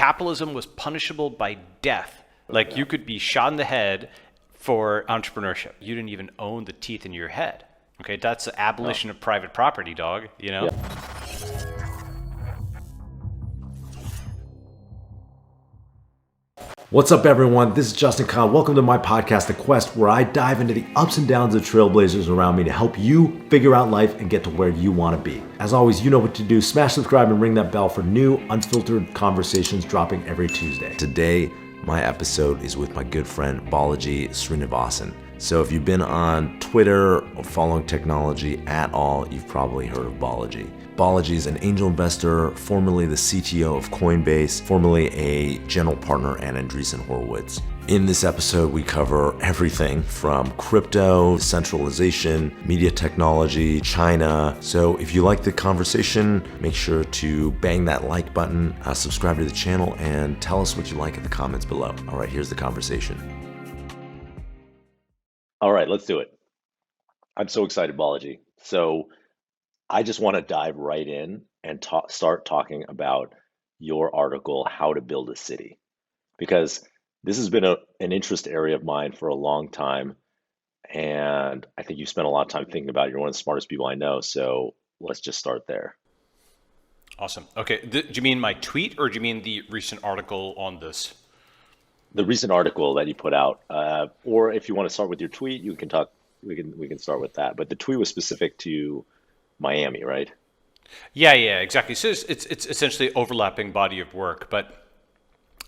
capitalism was punishable by death. Like you could be shot in the head for entrepreneurship. You didn't even own the teeth in your head. Okay, that's the abolition of private property, dog, you know? Yeah. What's up, everyone? This is Justin Khan. Welcome to my podcast, The Quest, where I dive into the ups and downs of trailblazers around me to help you figure out life and get to where you want to be. As always, you know what to do. Smash subscribe and ring that bell for new, unfiltered conversations dropping every Tuesday. Today, my episode is with my good friend, Balaji Srinivasan. So if you've been on Twitter or following technology at all, you've probably heard of Balaji. Balaji is an angel investor, formerly the CTO of Coinbase, formerly a general partner at Andreessen Horowitz. In this episode, we cover everything from crypto, decentralization, media technology, China. So if you like the conversation, make sure to bang that like button, subscribe to the channel, and tell us what you like in the comments below. All right, here's the conversation. All right, let's do it. I'm so excited, Balaji. So I just want to dive right in and start talking about your article, How to Build a City, because this has been an interest area of mine for a long time. And I think you've spent a lot of time thinking about it. You're one of the smartest people I know. So let's just start there. Awesome. Okay. Do you mean my tweet or do you mean the recent article on this? The recent article that you put out, or if you want to start with your tweet, you can talk. We can start with that. But the tweet was specific to Miami, right? Yeah, exactly. So it's essentially overlapping body of work. But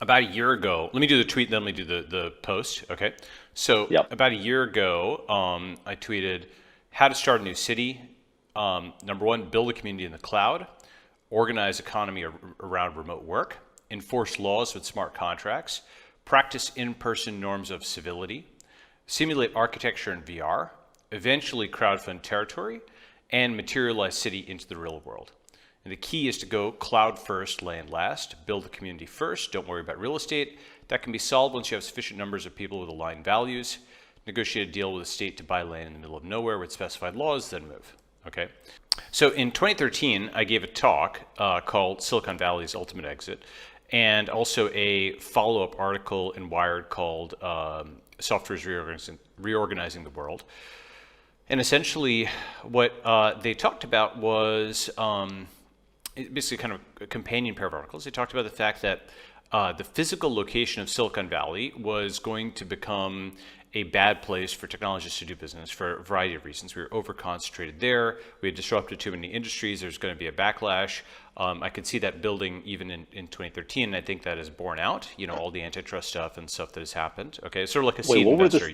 about a year ago, let me do the tweet, then let me do the post. Okay. So About a year ago, I tweeted how to start a new city. Number one, build a community in the cloud, organize economy around remote work, enforce laws with smart contracts, practice in-person norms of civility, simulate architecture in VR, eventually crowdfund territory, and materialize city into the real world. And the key is to go cloud first, land last, build a community first, don't worry about real estate. That can be solved once you have sufficient numbers of people with aligned values, negotiate a deal with the state to buy land in the middle of nowhere with specified laws, then move. Okay. So in 2013, I gave a talk called Silicon Valley's Ultimate Exit, and also a follow-up article in Wired called Software is Reorganizing the World. And essentially what they talked about was basically kind of a companion pair of articles. They talked about the fact that the physical location of Silicon Valley was going to become a bad place for technologists to do business for a variety of reasons. We were over-concentrated there. We had disrupted too many industries. There's going to be a backlash. I could see that building even in 2013, and I think that is borne out, all the antitrust stuff and stuff that has happened. Okay, it's sort of like a seed investor.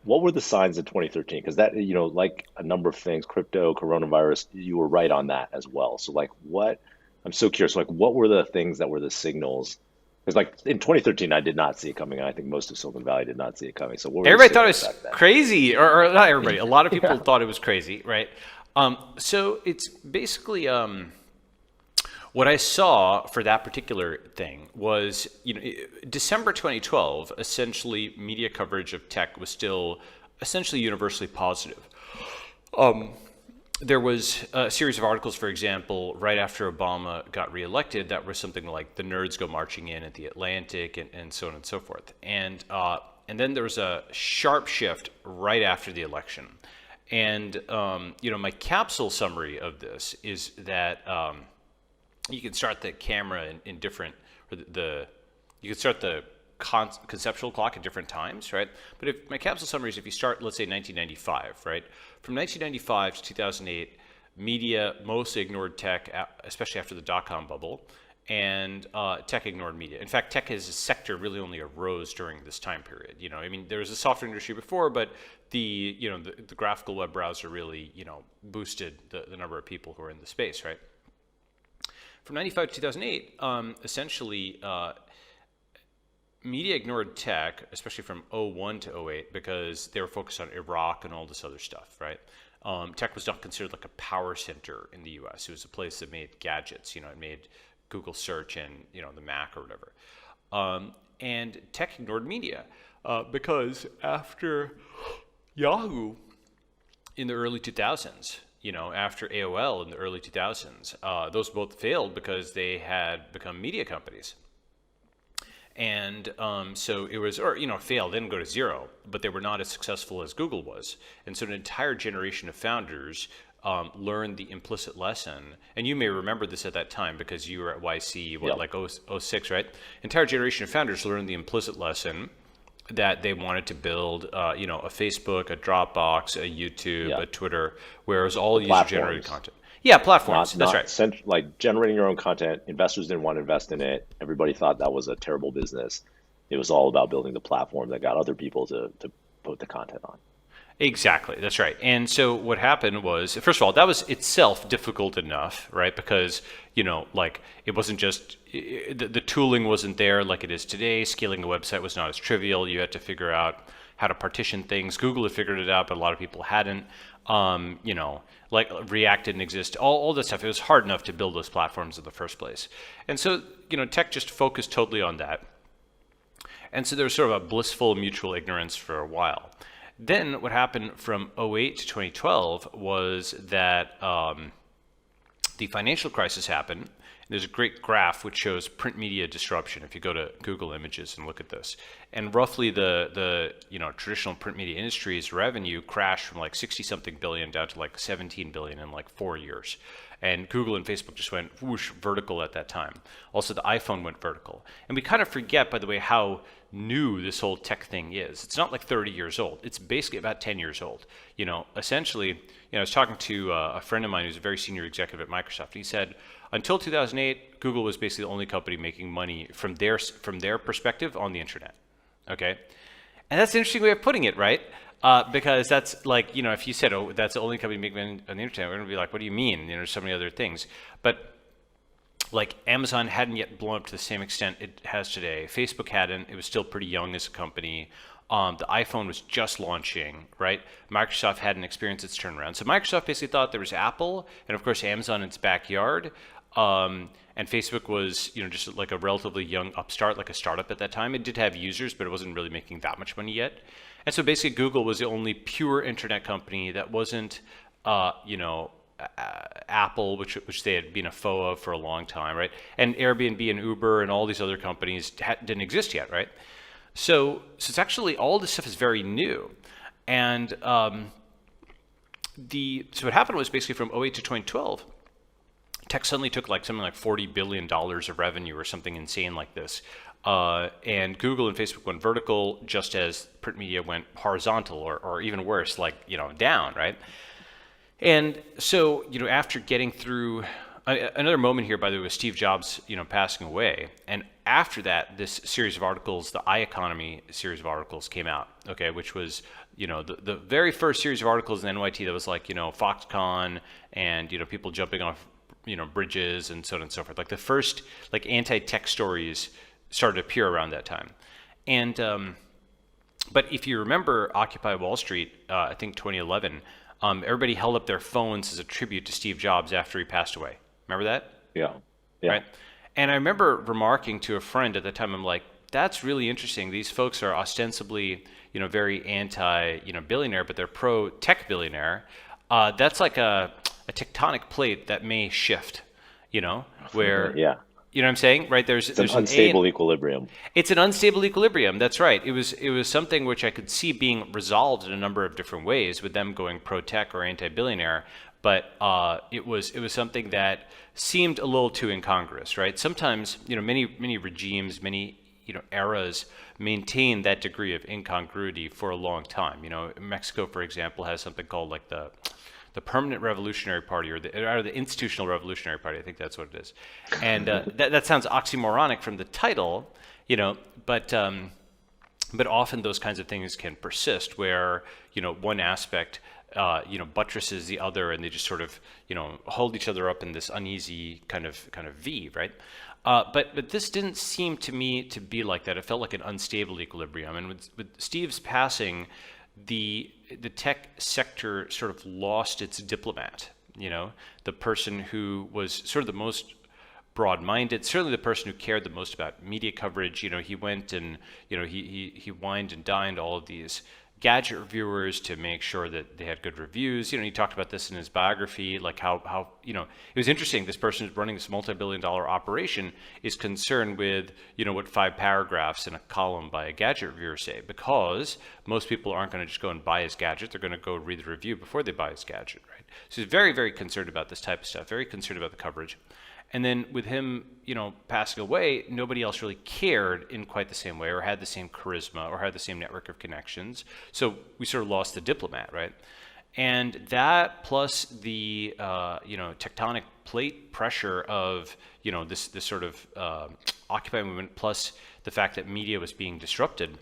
What were the signs in 2013? Because that, like a number of things, crypto, coronavirus, you were right on that as well. So I'm so curious, what were the things that were the signals? Because in 2013, I did not see it coming. I think most of Silicon Valley did not see it coming. So everybody thought it was crazy, or not everybody. A lot of people thought it was crazy, right? So it's basically what I saw for that particular thing was, December 2012. Essentially, media coverage of tech was still essentially universally positive. There was a series of articles, for example, right after Obama got reelected, that was something like the nerds go marching in at the Atlantic and so on and so forth. And then there was a sharp shift right after the election. And, my capsule summary of this is that you can start the camera in different, you can start the conceptual clock at different times, right? But if my capsule summary is if you start, let's say 1995, right? From 1995 to 2008, media mostly ignored tech, especially after the dot-com bubble, and tech ignored media. In fact, tech as a sector really only arose during this time period. There was a software industry before, but the graphical web browser really, boosted the number of people who are in the space, right? From 95 to 2008, essentially, media ignored tech, especially from 01 to 08, because they were focused on Iraq and all this other stuff, right? Tech was not considered like a power center in the US. It was a place that made gadgets, it made Google search and, the Mac or whatever. And tech ignored media because after Yahoo in the early 2000s, after AOL in the early 2000s, those both failed because they had become media companies. And so it was, or, failed, didn't go to zero, but they were not as successful as Google was. And so an entire generation of founders learned the implicit lesson. And you may remember this at that time because you were at YC, like 06, right? Entire generation of founders learned the implicit lesson that they wanted to build, a Facebook, a Dropbox, a YouTube, a Twitter, where it was all user-generated content. Yeah, platforms. That's right. Like generating your own content. Investors didn't want to invest in it. Everybody thought that was a terrible business. It was all about building the platform that got other people to put the content on. Exactly. That's right. And so what happened was, first of all, that was itself difficult enough, right? Because, like it wasn't just, the tooling wasn't there like it is today. Scaling a website was not as trivial. You had to figure out how to partition things. Google had figured it out, but a lot of people hadn't. Like React didn't exist, all that stuff. It was hard enough to build those platforms in the first place. And so, tech just focused totally on that. And so there was sort of a blissful mutual ignorance for a while. Then what happened from 08 to 2012 was that the financial crisis happened. There's a great graph which shows print media disruption. If you go to Google Images and look at this, and roughly the traditional print media industry's revenue crashed from like 60-something billion down to like 17 billion in like 4 years. And Google and Facebook just went whoosh vertical at that time. Also, the iPhone went vertical. And we kind of forget, by the way, how new this whole tech thing is. It's not like 30 years old. It's basically about 10 years old. Essentially, I was talking to a friend of mine who's a very senior executive at Microsoft. He said, until 2008, Google was basically the only company making money from their perspective on the internet. Okay, and that's an interesting way of putting it, right? Because that's like, if you said, oh, that's the only company making money on the internet, we're gonna be like, what do you mean? There's so many other things. But like Amazon hadn't yet blown up to the same extent it has today. Facebook hadn't. It was still pretty young as a company. The iPhone was just launching, right? Microsoft hadn't experienced its turnaround. So Microsoft basically thought there was Apple, and of course Amazon in its backyard. And Facebook was, just like a relatively young upstart, like a startup at that time. It did have users, but it wasn't really making that much money yet. And so basically Google was the only pure internet company that wasn't, Apple, which they had been a foe of for a long time, right? And Airbnb and Uber and all these other companies didn't exist yet, right? So it's actually, all this stuff is very new. And so what happened was basically from 08 to 2012, tech suddenly took like something like $40 billion of revenue or something insane like this. And Google and Facebook went vertical just as print media went horizontal, or even worse, like, down, right? And so, after getting through another moment here, by the way, was Steve Jobs, passing away. And after that, this series of articles, the iEconomy series of articles came out, okay, which was, the very first series of articles in NYT that was like, Foxconn and, people jumping off, bridges and so on and so forth. Like the first like anti-tech stories started to appear around that time. And, but if you remember Occupy Wall Street, I think 2011, everybody held up their phones as a tribute to Steve Jobs after he passed away. Remember that? Yeah. Right. And I remember remarking to a friend at the time, I'm like, that's really interesting. These folks are ostensibly, very anti, billionaire, but they're pro-tech billionaire. That's like a tectonic plate that may shift, where, yeah. You know what I'm saying? Right? There's an unstable equilibrium. It's an unstable equilibrium. That's right. It was something which I could see being resolved in a number of different ways with them going pro-tech or anti-billionaire. But it was something that seemed a little too incongruous, right? Sometimes, many regimes, many eras maintain that degree of incongruity for a long time. Mexico, for example, has something called like the Permanent Revolutionary Party, or the Institutional Revolutionary Party. I think that's what it is. And that sounds oxymoronic from the title, but often those kinds of things can persist where, one aspect, buttresses the other, and they just sort of, hold each other up in this uneasy kind of V, right? But this didn't seem to me to be like that. It felt like an unstable equilibrium. And with Steve's passing, the tech sector sort of lost its diplomat, the person who was sort of the most broad-minded, certainly the person who cared the most about media coverage. He went and, he wined and dined all of these gadget reviewers to make sure that they had good reviews. He talked about this in his biography, like how it was interesting. This person who's running this multi-billion-dollar operation is concerned with, what 5 paragraphs in a column by a gadget reviewer say, because most people aren't going to just go and buy his gadget. They're going to go read the review before they buy his gadget, right? So he's very, very concerned about this type of stuff, very concerned about the coverage. And then with him, passing away, nobody else really cared in quite the same way, or had the same charisma, or had the same network of connections. So we sort of lost the diplomat, right? And that, plus the tectonic plate pressure of this sort of Occupy movement, plus the fact that media was being disrupted,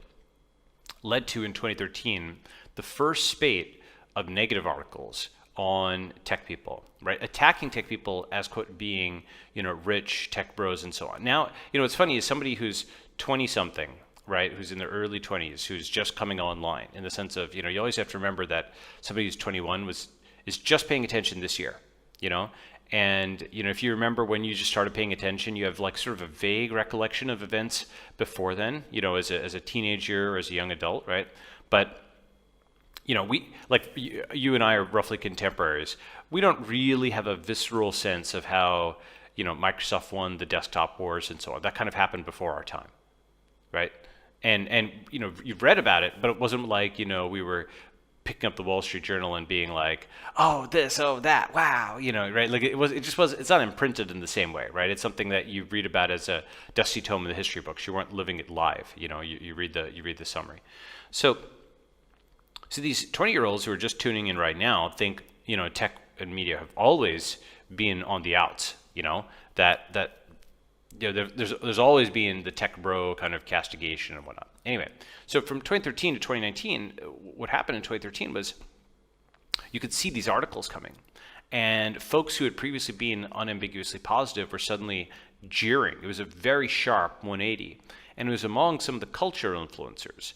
led to, in 2013, the first spate of negative articles on tech people, right? Attacking tech people as, quote, being, rich tech bros and so on. Now, what's funny is somebody who's 20-something, right, who's in their early 20s, who's just coming online, in the sense of, you always have to remember that somebody who's 21 is just paying attention this year, And, if you remember when you just started paying attention, you have like sort of a vague recollection of events before then, as a teenager or as a young adult, right? But we, like you and I are roughly contemporaries. We don't really have a visceral sense of how, Microsoft won the desktop wars and so on. That kind of happened before our time, right? And you've read about it, but it wasn't like, we were picking up the Wall Street Journal and being like, oh, this, oh, that, wow, right? Like it's not imprinted in the same way, right? It's something that you read about as a dusty tome in the history books. You weren't living it live, you read the summary. So these 20-year-olds who are just tuning in right now think, tech and media have always been on the outs, there's always been the tech bro kind of castigation and whatnot. Anyway, so from 2013 to 2019, what happened in 2013 was you could see these articles coming, and folks who had previously been unambiguously positive were suddenly jeering. It was a very sharp 180, and it was among some of the cultural influencers.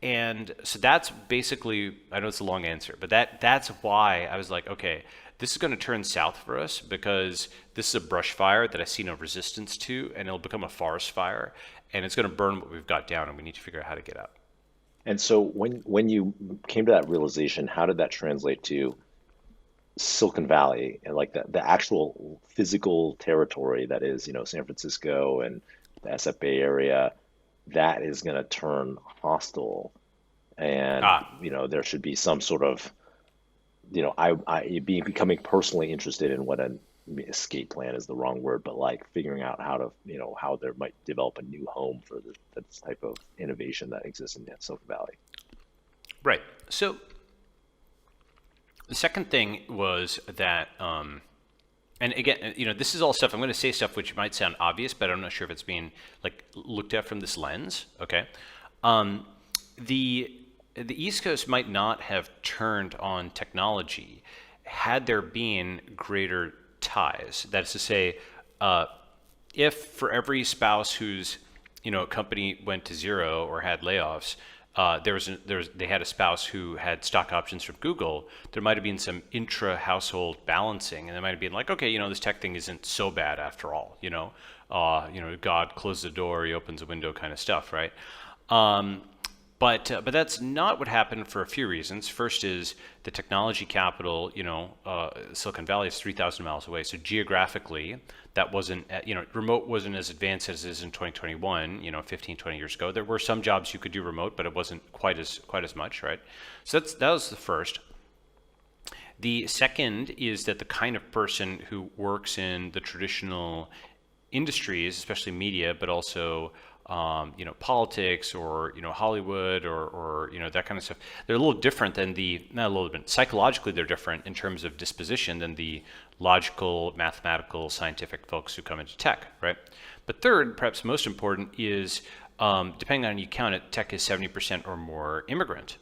And so that's basically, I know it's a long answer, but that's why I was like, okay, this is going to turn south for us, because this is a brush fire that I see no resistance to, and it'll become a forest fire, and it's going to burn what we've got down, and we need to figure out how to get out. And so when you came to that realization, how did that translate to Silicon Valley and like the actual physical territory that is, San Francisco and the SF Bay Area? That is going to turn hostile, and there should be some sort of, becoming personally interested in what an escape plan is the wrong word, but like figuring out how to, how there might develop a new home for this type of innovation that exists in Silicon Valley. Right. So the second thing was that. And again, this is all stuff, I'm going to say stuff which might sound obvious, but I'm not sure if it's being like looked at from this lens. Okay. The East Coast might not have turned on technology had there been greater ties. That is to say, if for every spouse whose, company went to zero or had layoffs, they had a spouse who had stock options from Google, there might have been some intra-household balancing, and they might have been like, okay, this tech thing isn't so bad after all, God closes the door, he opens a window kind of stuff, right? But that's not what happened for a few reasons. First is the technology capital, Silicon Valley is 3,000 miles away. So geographically, that wasn't, remote wasn't as advanced as it is in 2021, 15, 20 years ago. There were some jobs you could do remote, but it wasn't quite as much, right? So that was the first. The second is that the kind of person who works in the traditional industries, especially media, but also politics or Hollywood or that kind of stuff, they're a little different than not a little bit, psychologically they're different in terms of disposition than the logical, mathematical, scientific folks who come into tech, right? But third, perhaps most important, is depending on how you count it, tech is 70% or more immigrant.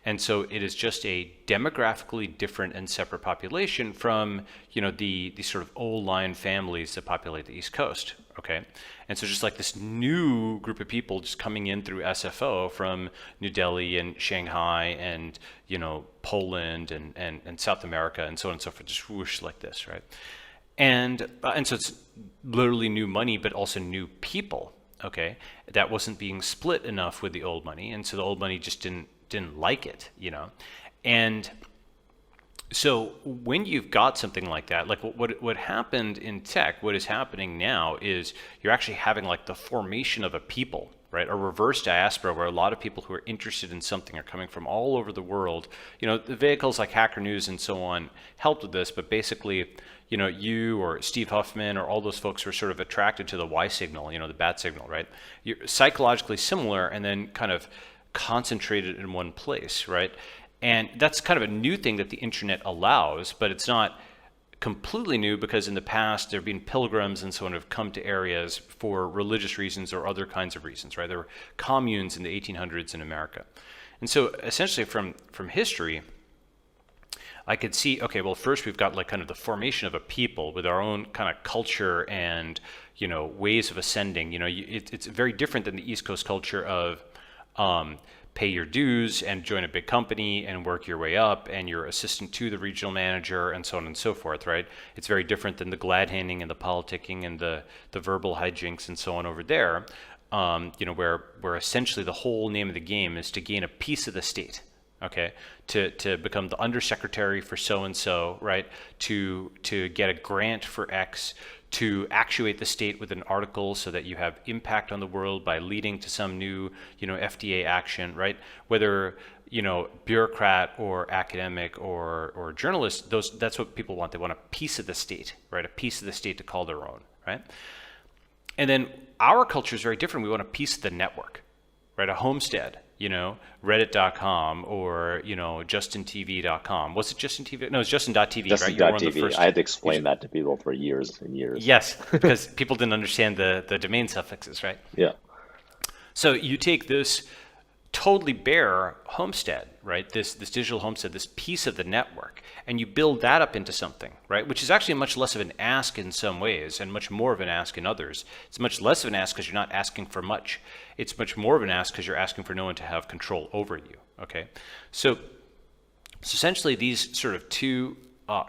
And so it is just a demographically different and separate population from, the sort of old line families that populate the East Coast, okay? And so just like this new group of people just coming in through SFO from New Delhi and Shanghai and, Poland and South America and so on and so forth, just whoosh like this, right? And so it's literally new money, but also new people, okay? That wasn't being split enough with the old money. And so the old money just didn't didn't like it, and so when you've got something like that, like what happened in tech, what is happening now is you're actually having like the formation of a people, right? A reverse diaspora where a lot of people who are interested in something are coming from all over the world. The vehicles like Hacker News and so on helped with this, but basically, you or Steve Huffman or all those folks who are sort of attracted to the Y signal, the bat signal, right? You're psychologically similar and then kind of concentrated in one place, right? And that's kind of a new thing that the internet allows, but it's not completely new because in the past there have been pilgrims and so on who have come to areas for religious reasons or other kinds of reasons, right? There were communes in the 1800s in America. And so essentially from history, I could see, okay, well, first we've got like kind of the formation of a people with our own kind of culture and, ways of ascending. It's very different than the East Coast culture of pay your dues and join a big company and work your way up and you're assistant to the regional manager and so on and so forth, right? It's very different than the glad handing and the politicking and the verbal hijinks and so on over there, where essentially the whole name of the game is to gain a piece of the state, okay? To become the undersecretary for so-and-so, right? To get a grant for X, to actuate the state with an article so that you have impact on the world by leading to some new, FDA action, right? Whether, bureaucrat or academic or journalist, that's what people want. They want a piece of the state, right? A piece of the state to call their own, right? And then our culture is very different. We want a piece of the network, right? A homestead, reddit.com or, justintv.com. Was it JustinTV? No, it's Justin.tv, right? Justin.tv. Right? I had to explain that to people for years and years. Yes, because people didn't understand the domain suffixes, right? Yeah. So you take this totally bare homestead, right? This digital homestead, this piece of the network, and you build that up into something, right? Which is actually much less of an ask in some ways and much more of an ask in others. It's much less of an ask because you're not asking for much. It's much more of an ask because you're asking for no one to have control over you, okay? So essentially these sort of two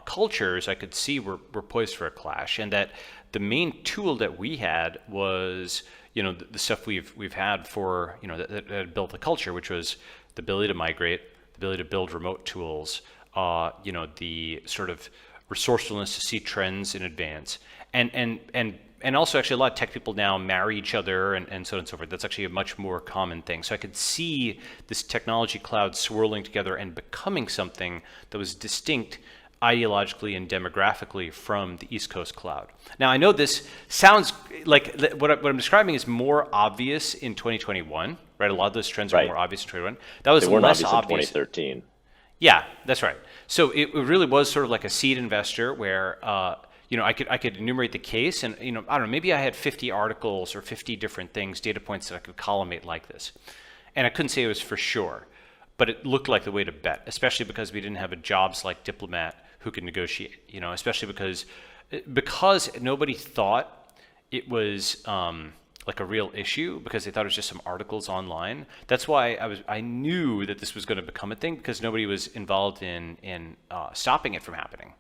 cultures I could see were poised for a clash, and that the main tool that we had was the stuff we've had for that built the culture, which was the ability to migrate, the ability to build remote tools, the sort of resourcefulness to see trends in advance, and also actually a lot of tech people now marry each other and so on and so forth. That's actually a much more common thing. So I could see this technology cloud swirling together and becoming something that was distinct ideologically and demographically from the East Coast cloud. Now, I know this sounds like what I'm describing is more obvious in 2021, right? A lot of those trends are more obvious in 2021. That was less obvious in 2013. Yeah, that's right. So it really was sort of like a seed investor where, I could enumerate the case and, I don't know, maybe I had 50 articles or 50 different things, data points that I could collimate like this. And I couldn't say it was for sure, but it looked like the way to bet, especially because we didn't have a jobs like diplomat who could negotiate, especially because nobody thought it was like a real issue, because they thought it was just some articles online. That's why I knew that this was going to become a thing, because nobody was involved in stopping it from happening,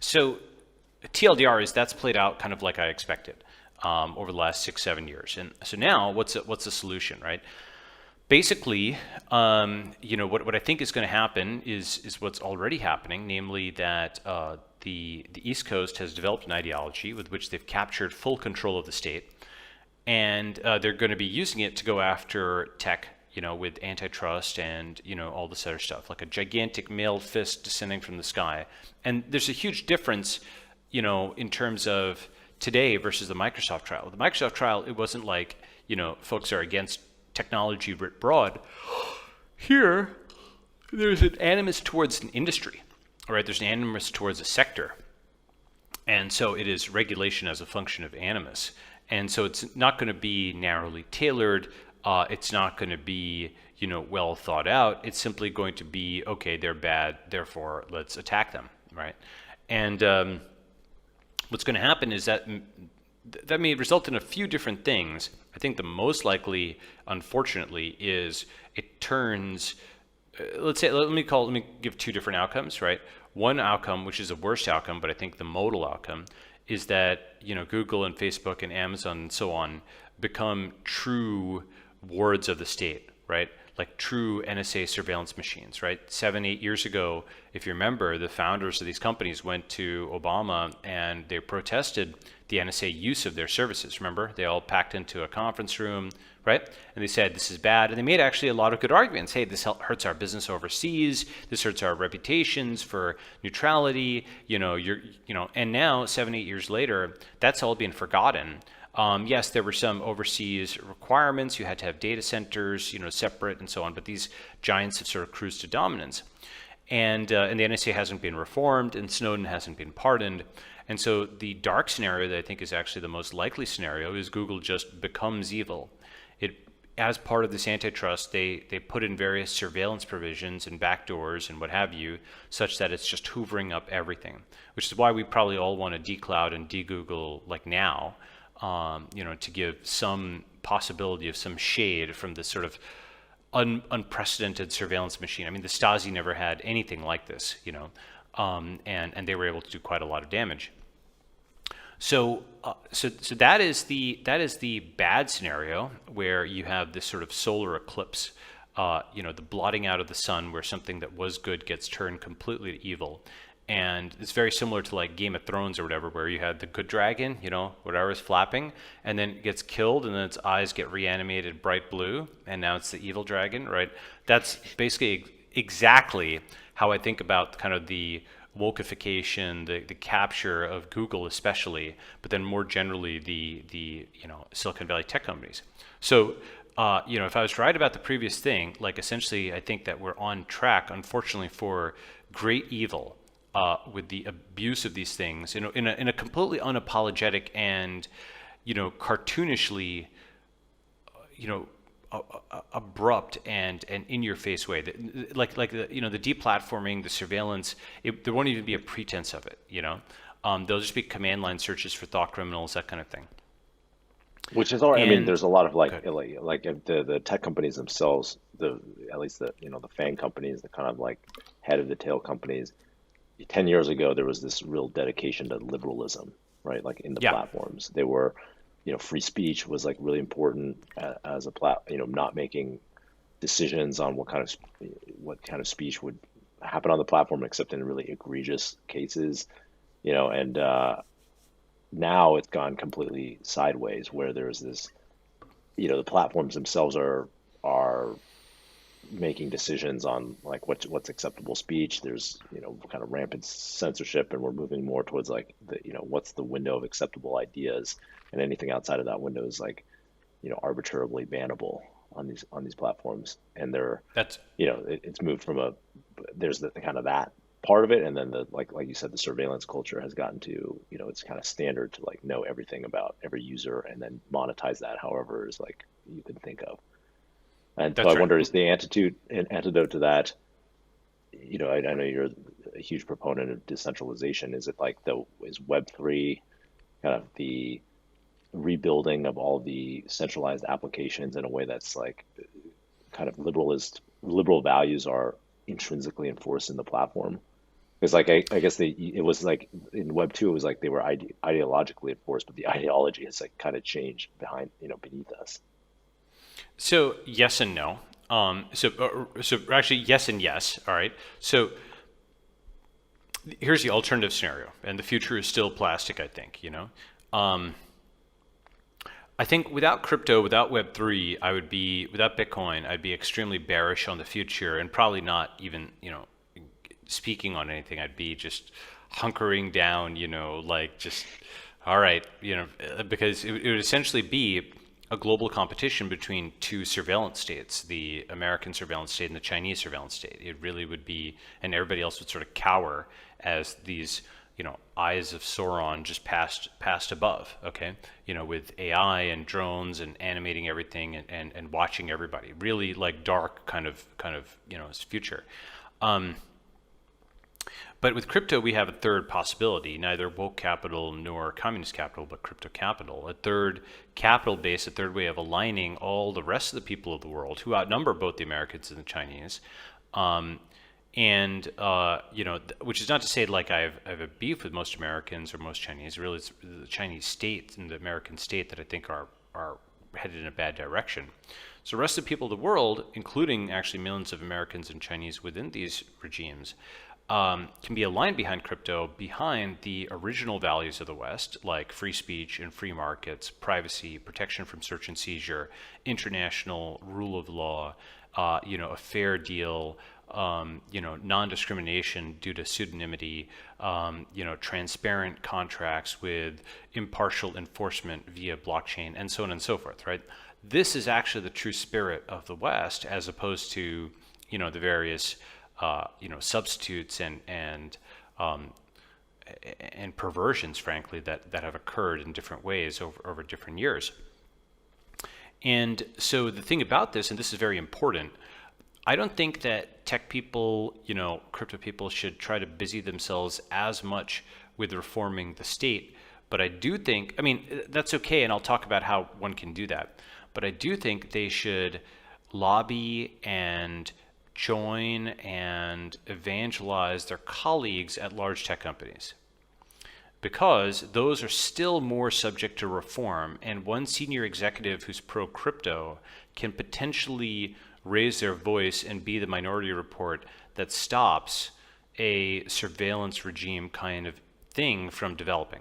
So TLDR is that's played out kind of like I expected over the last 6-7 years. And so now what's the solution, right? Basically, what I think is going to happen is what's already happening, namely that the East Coast has developed an ideology with which they've captured full control of the state, and they're going to be using it to go after tech, with antitrust and all this other stuff, like a gigantic mailed fist descending from the sky. And there's a huge difference, in terms of today versus the Microsoft trial. The Microsoft trial, it wasn't like folks are against technology writ broad. Here, there's an animus towards an industry, all right? There's an animus towards a sector. And so it is regulation as a function of animus. And so it's not going to be narrowly tailored. It's not going to be, well thought out. It's simply going to be, okay, they're bad, therefore let's attack them, right? And what's going to happen is that may result in a few different things. I think the most likely, unfortunately, is it turns, let me give two different outcomes, right? One outcome, which is the worst outcome, but I think the modal outcome, is that, Google and Facebook and Amazon and so on become true wards of the state, right? Like true NSA surveillance machines, right? 7-8 years ago, if you remember, the founders of these companies went to Obama and they protested the NSA use of their services. Remember, they all packed into a conference room, right? And they said, this is bad. And they made actually a lot of good arguments. Hey, this hurts our business overseas. This hurts our reputations for neutrality. And now 7-8 years later, that's all been forgotten. Yes, there were some overseas requirements. You had to have data centers, separate and so on. But these giants have sort of cruised to dominance. And the NSA hasn't been reformed, and Snowden hasn't been pardoned. And so the dark scenario that I think is actually the most likely scenario is Google just becomes evil. As part of this antitrust, they put in various surveillance provisions and backdoors and what have you, such that it's just hoovering up everything, which is why we probably all want to decloud and de-Google like now, to give some possibility of some shade from this sort of unprecedented surveillance machine. I mean, the Stasi never had anything like this, and they were able to do quite a lot of damage. So that is the bad scenario where you have this sort of solar eclipse, the blotting out of the sun, where something that was good gets turned completely to evil. And it's very similar to like Game of Thrones or whatever, where you had the good dragon, whatever is flapping, and then it gets killed, and then its eyes get reanimated bright blue, and now it's the evil dragon, right? That's basically exactly how I think about kind of the wokeification, the capture of Google especially, but then more generally the Silicon Valley tech companies. So if I was right about the previous thing, like essentially I think that we're on track, unfortunately, for great evil with the abuse of these things in a completely unapologetic and cartoonishly abrupt and in your face way, that like the deplatforming, the surveillance, there won't even be a pretense of it. There'll just be command line searches for thought criminals, that kind of thing. Which is all right. I mean, there's a lot of like the tech companies themselves, at least the FANG companies, the kind of like head of the tail companies. 10 years ago, there was this real dedication to liberalism, right? Like in the platforms, they were. Free speech was like really important as a not making decisions on what kind of speech would happen on the platform, except in really egregious cases, and now it's gone completely sideways, where there's this, the platforms themselves are making decisions on like what's acceptable speech. There's kind of rampant censorship, and we're moving more towards like what's the window of acceptable ideas, and anything outside of that window is like arbitrarily bannable on these platforms. And it's moved from there's the kind of that part of it, and then the like you said, the surveillance culture has gotten to it's kind of standard to like know everything about every user and then monetize that however is like you can think of. And so I wonder, is the antidote to that, I know you're a huge proponent of decentralization. Is it like is Web3 kind of the rebuilding of all the centralized applications in a way that's like kind of liberal values are intrinsically enforced in the platform? Because like I guess it was like in Web2 it was like they were ideologically enforced, but the ideology has like kind of changed beneath us. So yes and no. So actually yes and yes. All right. So here's the alternative scenario, and the future is still plastic. I think I think without crypto, without Web3, without Bitcoin, I'd be extremely bearish on the future, and probably not even speaking on anything. I'd be just hunkering down, like just all right, because it would essentially be a global competition between two surveillance states, the American surveillance state and the Chinese surveillance state. It really would be, and everybody else would sort of cower as these, eyes of Sauron just passed above, okay? With AI and drones and animating everything and watching everybody. Really like dark kind of future. But with crypto, we have a third possibility, neither woke capital nor communist capital, but crypto capital, a third capital base, a third way of aligning all the rest of the people of the world who outnumber both the Americans and the Chinese. Which is not to say like I have a beef with most Americans or most Chinese. Really, it's the Chinese state and the American state that I think are headed in a bad direction. So the rest of the people of the world, including actually millions of Americans and Chinese within these regimes, can be aligned behind crypto, behind the original values of the West, like free speech and free markets, privacy, protection from search and seizure, international rule of law, a fair deal, non-discrimination due to pseudonymity, transparent contracts with impartial enforcement via blockchain, and so on and so forth, right? This is actually the true spirit of the West, as opposed to, the various, substitutes and perversions, frankly, that have occurred in different ways over different years. And so the thing about this, and this is very important, I don't think that tech people, crypto people should try to busy themselves as much with reforming the state. But I do think, that's okay, and I'll talk about how one can do that. But I do think they should lobby and join and evangelize their colleagues at large tech companies, because those are still more subject to reform. And one senior executive who's pro-crypto can potentially raise their voice and be the minority report that stops a surveillance regime kind of thing from developing,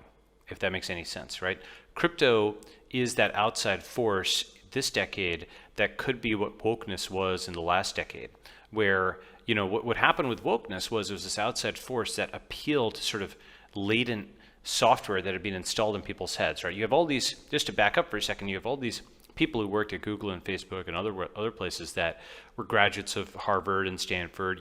if that makes any sense, right? Crypto is that outside force this decade that could be what wokeness was in the last decade, where, what happened with wokeness was it was this outside force that appealed to sort of latent software that had been installed in people's heads, right? You have all these, just to back up for a second, you have all these people who worked at Google and Facebook and other places that were graduates of Harvard and Stanford,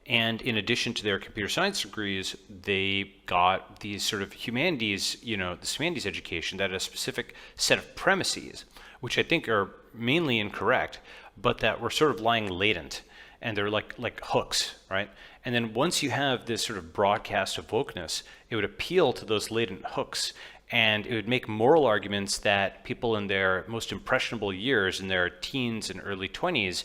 and in addition to their computer science degrees, they got these sort of humanities, this humanities education that had a specific set of premises, which I think are mainly incorrect, but that were sort of lying latent, and they're like hooks, right? And then once you have this sort of broadcast of wokeness, it would appeal to those latent hooks, and it would make moral arguments that people in their most impressionable years, in their teens and early 20s,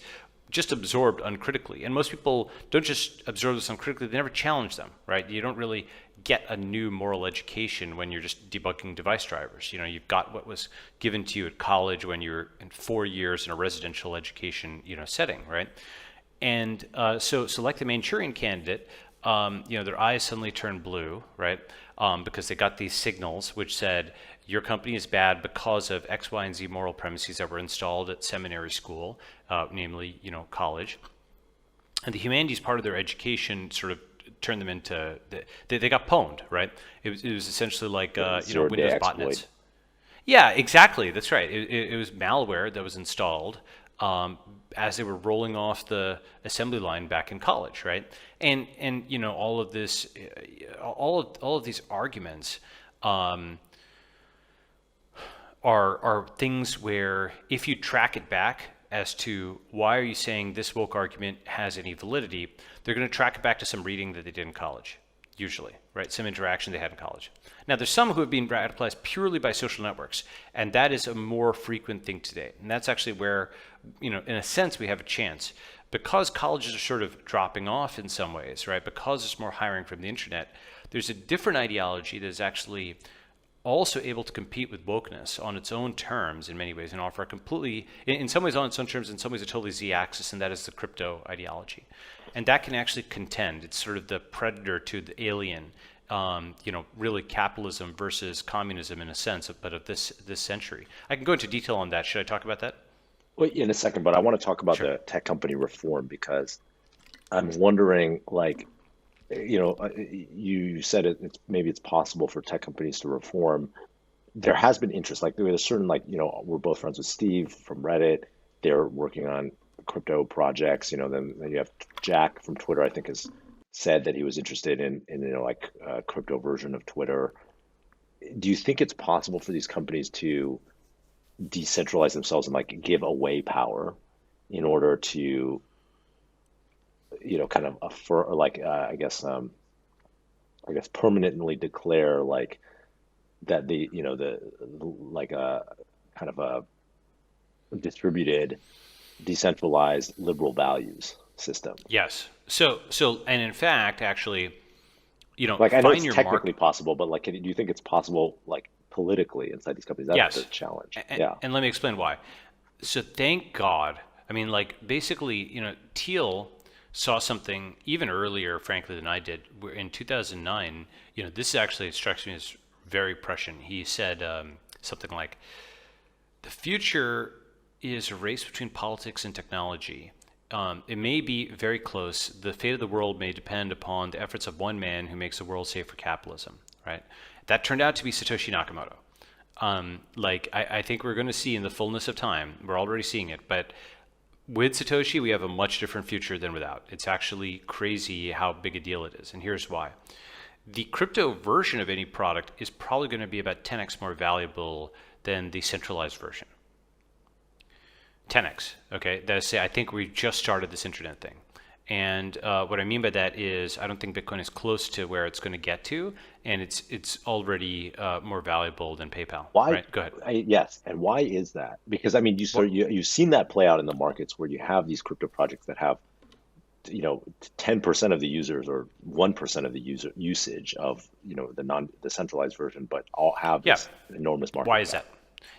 just absorbed uncritically. And most people don't just absorb this uncritically, they never challenge them, right? You don't really get a new moral education when you're just debugging device drivers. You've got what was given to you at college when you were in 4 years in a residential education, setting, right? And so like the Manchurian Candidate, their eyes suddenly turned blue, right? Because they got these signals which said, your company is bad because of X, Y, and Z moral premises that were installed at seminary school, namely, college. And the humanities part of their education sort of turned them into, they got pwned, right? It was essentially like, Windows botnets. Yeah, exactly. That's right. It was malware that was installed as they were rolling off the assembly line back in college, right? And all of this, all of these arguments are things where, if you track it back as to why are you saying this woke argument has any validity, they're going to track it back to some reading that they did in college, usually, right? Some interaction they had in college. Now, there's some who have been radicalized purely by social networks, and that is a more frequent thing today. And that's actually where, in a sense, we have a chance. Because colleges are sort of dropping off in some ways, right? Because there's more hiring from the internet, there's a different ideology that is actually also able to compete with wokeness on its own terms in many ways, and offer a completely, in some ways on its own terms, in some ways a totally z-axis, and that is the crypto ideology. And that can actually contend. It's sort of the predator to the alien, really capitalism versus communism in a sense, but of this century. I can go into detail on that. Should I talk about that? Well, in a second, but I want to talk about the tech company reform, because I'm wondering, you said maybe it's possible for tech companies to reform. There has been interest, there was a certain, we're both friends with Steve from Reddit. They're working on crypto projects. Then you have Jack from Twitter, I think, has said that he was interested in a crypto version of Twitter. Do you think it's possible for these companies to decentralize themselves and give away power in order to kind of I guess permanently declare that kind of a distributed, decentralized liberal values system? Yes. So and in fact, actually, I know it's technically possible, but do you think it's possible politically inside these companies. That's Yes. the challenge. And let me explain why. So thank God. I mean, like basically, Thiel saw something even earlier, frankly, than I did. In 2009, this actually strikes me as very prescient. He said something like, "The future is a race between politics and technology. It may be very close. The fate of the world may depend upon the efforts of one man who makes the world safe for capitalism." Right? That turned out to be Satoshi Nakamoto. I think we're going to see in the fullness of time, we're already seeing it, but with Satoshi, we have a much different future than without. It's actually crazy how big a deal it is, and here's why. The crypto version of any product is probably going to be about 10x more valuable than the centralized version. 10x, okay? That is, say, I think we just started this internet thing. And what I mean by that is I don't think Bitcoin is close to where it's going to get to, and it's already more valuable than PayPal. Why? Right? Go ahead. Yes, and why is that? Because I mean, you've seen that play out in the markets where you have these crypto projects that have 10% of the users or 1% of the usage of the centralized version, but all have this enormous market. Why is that?